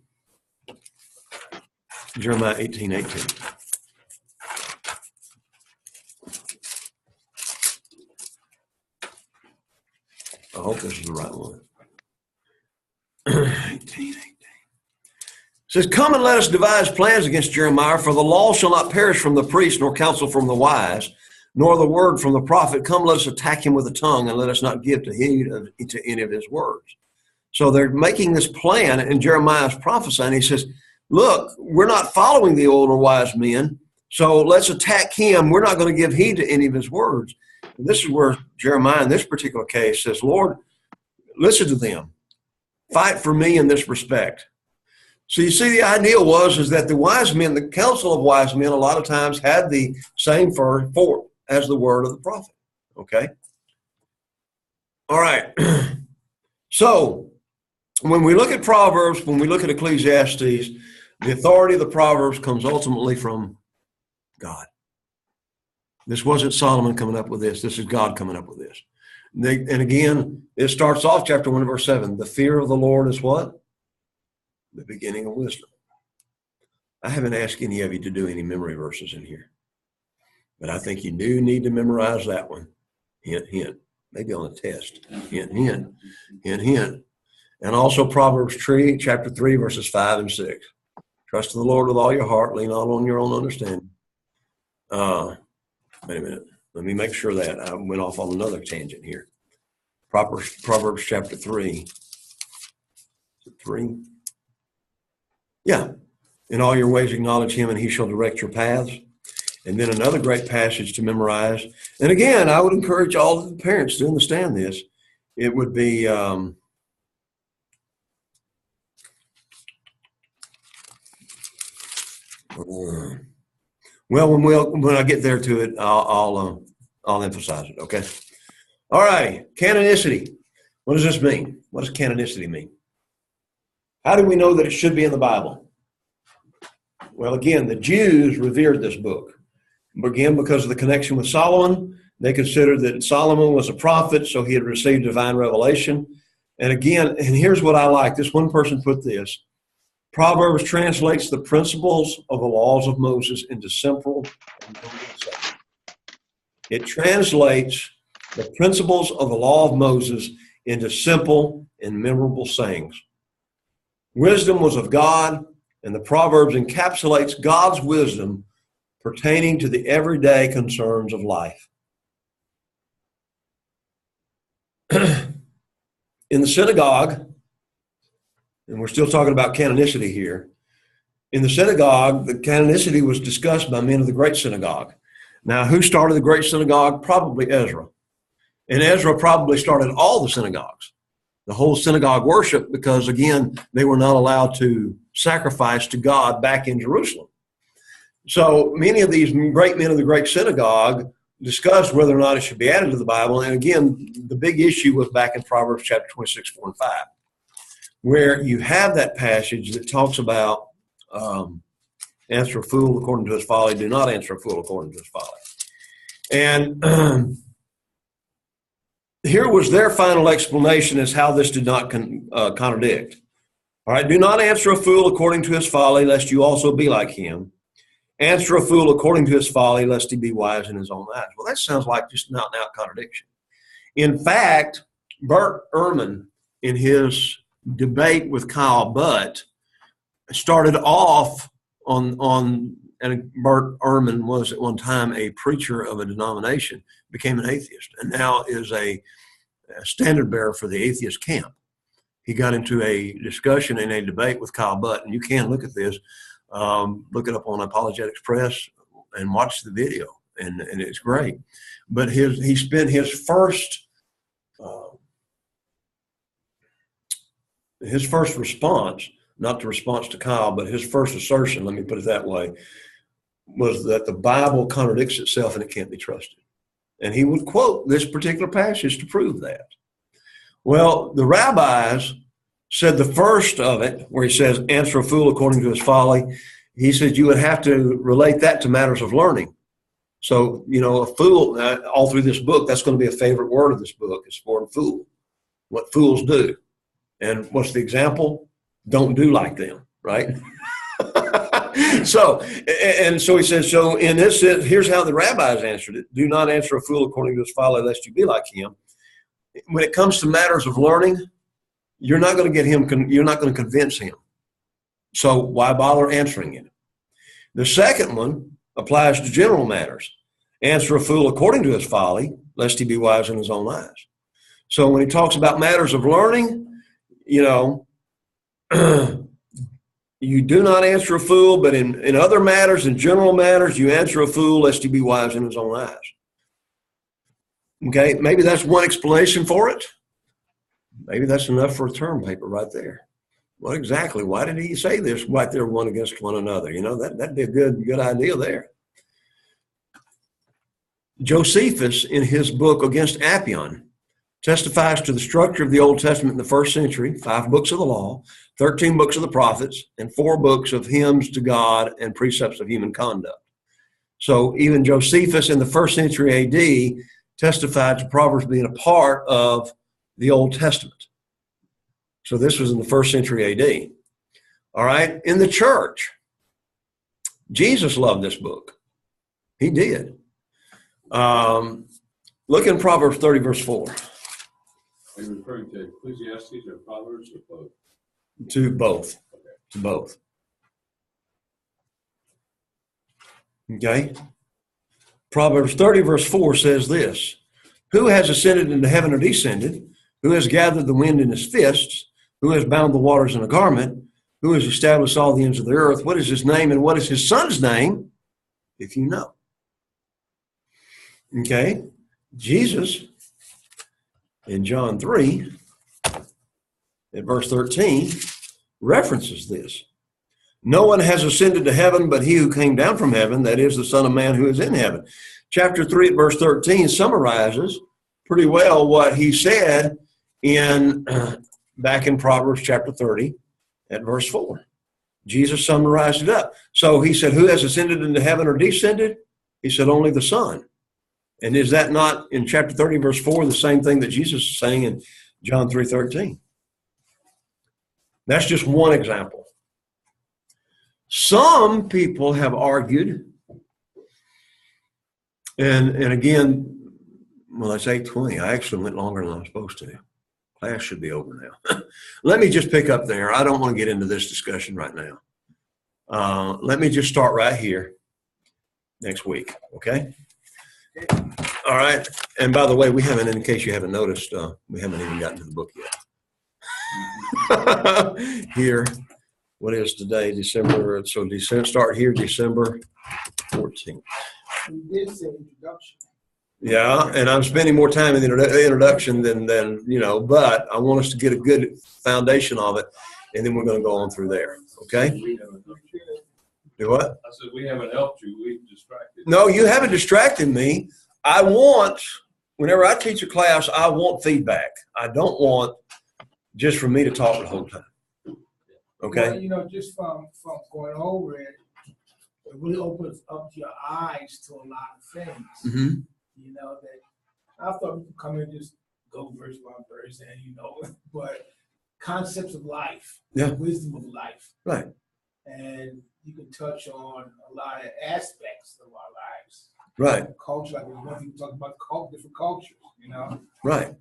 Jeremiah 18:18. I hope this is the right one. 18:18. It says, come and let us devise plans against Jeremiah, for the law shall not perish from the priest, nor counsel from the wise, nor the word from the prophet. Come, let us attack him with the tongue, and let us not give to heed to any of his words. So they're making this plan, and Jeremiah's prophesying. He says, look, we're not following the older wise men, so let's attack him. We're not going to give heed to any of his words. And this is where Jeremiah, in this particular case, says, Lord, listen to them. Fight for me in this respect. So you see, the idea is that the wise men, the counsel of wise men, a lot of times had the same force as the word of the prophet. Okay? All right. So when we look at Proverbs, when we look at Ecclesiastes, the authority of the Proverbs comes ultimately from God. This wasn't Solomon coming up with this. This is God coming up with this. And again, it starts off chapter 1, verse 7. The fear of the Lord is what? The beginning of wisdom. I haven't asked any of you to do any memory verses in here, but I think you do need to memorize that one. Hint, hint. Maybe on a test. Hint, hint. Hint, hint. And also Proverbs 3, chapter 3, verses 5 and 6. Trust in the Lord with all your heart. Lean not on your own understanding. Wait a minute. Let me make sure that I went off on another tangent here. Proverbs chapter 3. 3. Yeah. In all your ways acknowledge him, and he shall direct your paths. And then another great passage to memorize. And again, I would encourage all of the parents to understand this. It would be when I get there to it, I'll emphasize it. Okay. All right. Canonicity. What does this mean? What does canonicity mean? How do we know that it should be in the Bible? Well, again, the Jews revered this book. Again, because of the connection with Solomon, they considered that Solomon was a prophet, so he had received divine revelation. And again, and here's what I like. This one person put this. Proverbs translates the principles of the laws of Moses into simple and memorable sayings. It translates the principles of the law of Moses into simple and memorable sayings. Wisdom was of God. And the Proverbs encapsulates God's wisdom pertaining to the everyday concerns of life. In the synagogue, and we're still talking about canonicity here, in the synagogue, the canonicity was discussed by men of the great synagogue. Now, who started the great synagogue? Probably Ezra. And Ezra probably started all the synagogues, the whole synagogue worship, because, again, they were not allowed to sacrifice to God back in Jerusalem. So many of these great men of the great synagogue discussed whether or not it should be added to the Bible. And again, the big issue was back in Proverbs chapter 26, 4 and 5, where you have that passage that talks about answer a fool according to his folly, do not answer a fool according to his folly. And here was their final explanation as how this did not contradict. All right, do not answer a fool according to his folly, lest you also be like him. Answer a fool according to his folly, lest he be wise in his own eyes. Well, that sounds like just an out-and-out contradiction. In fact, Bert Ehrman, in his debate with Kyle Butt, started off on and Bert Ehrman was at one time a preacher of a denomination, became an atheist, and now is a standard bearer for the atheist camp. He got into a discussion and a debate with Kyle Butt, and you can look at this. Look it up on Apologetics Press and watch the video, and it's great. But he spent his first response, not the response to Kyle, but his first assertion, let me put it that way, was that the Bible contradicts itself and it can't be trusted. And he would quote this particular passage to prove that. Well, the rabbis said the first of it, where he says, answer a fool according to his folly, he said you would have to relate that to matters of learning. So, a fool, all through this book, that's going to be a favorite word of this book, is for fool, what fools do. And what's the example? Don't do like them, right? So he says, so in this, here's how the rabbis answered it. Do not answer a fool according to his folly, lest you be like him. When it comes to matters of learning, you're not going to get him, you're not going to convince him. So why bother answering it? The second one applies to general matters. Answer a fool according to his folly, lest he be wise in his own eyes. So when he talks about matters of learning, you do not answer a fool, but in other matters, in general matters, you answer a fool lest he be wise in his own eyes. Okay, maybe that's one explanation for it. Maybe that's enough for a term paper right there. What exactly? Why did he say this right there, one against one another? That'd be a good idea there. Josephus, in his book Against Appian, testifies to the structure of the Old Testament in the first century, 5 books of the law, 13 books of the prophets, and 4 books of hymns to God and precepts of human conduct. So even Josephus in the first century AD testified to Proverbs being a part of the Old Testament. So this was in the first century AD. All right, in the church, Jesus loved this book. He did. Look in Proverbs 30, verse 4. Are you referring to Ecclesiastes or Proverbs or both? To both. Okay. To both. Okay. Proverbs 30, verse 4 says this: who has ascended into heaven or descended? Who has gathered the wind in his fists? Who has bound the waters in a garment? Who has established all the ends of the earth? What is his name and what is his son's name, if you know? Okay. Jesus, in John 3, at verse 13, references this. No one has ascended to heaven but he who came down from heaven, that is the Son of Man who is in heaven. Chapter 3 at verse 13 summarizes pretty well what he said back in Proverbs chapter 30 at verse 4. Jesus summarized it up. So he said, who has ascended into heaven or descended? He said, only the Son. And is that not in chapter 30, verse 4, the same thing that Jesus is saying in John 3:13? That's just one example. Some people have argued, and again, well, it's 8:20. I actually went longer than I was supposed to. Class should be over now. Let me just pick up there. I don't want to get into this discussion right now. Let me just start right here next week, okay? All right. And by the way, we haven't, in case you haven't noticed, we haven't even gotten to the book yet. Here, what is today? December. So December, start here, December 14th. We did say introduction. Yeah, and I'm spending more time in the introduction than but I want us to get a good foundation of it, and then we're going to go on through there. Okay? Do what? I said, we haven't helped you. We've distracted. No, you haven't distracted me. Whenever I teach a class, I want feedback. I don't want just for me to talk the whole time. Okay? Well, just from going over it, it really opens up your eyes to a lot of things. Mm-hmm. That I thought we could come in and just go verse by verse and, but concepts of life, wisdom of life. Right. And you can touch on a lot of aspects of our lives. Right. Culture, like one thing we talk about different cultures, Right.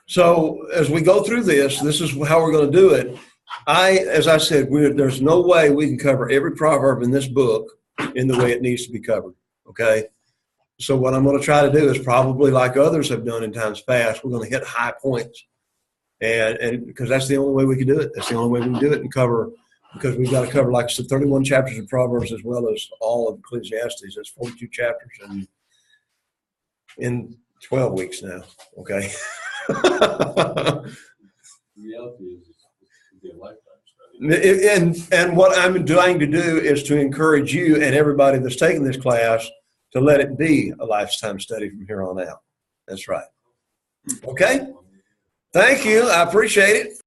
So as we go through this is how we're going to do it. As I said, there's no way we can cover every proverb in this book in the way it needs to be covered. Okay. So what I'm going to try to do is probably like others have done in times past, we're going to hit high points. And because that's the only way we can do it. That's the only way we can do it and cover, because we've got to cover, like I said, 31 chapters of Proverbs as well as all of Ecclesiastes. That's 42 chapters in 12 weeks now. Okay. The reality is it's a lifetime study. And what I'm trying to do is to encourage you and everybody that's taking this class to let it be a lifetime study from here on out. That's right. Okay. Thank you. I appreciate it.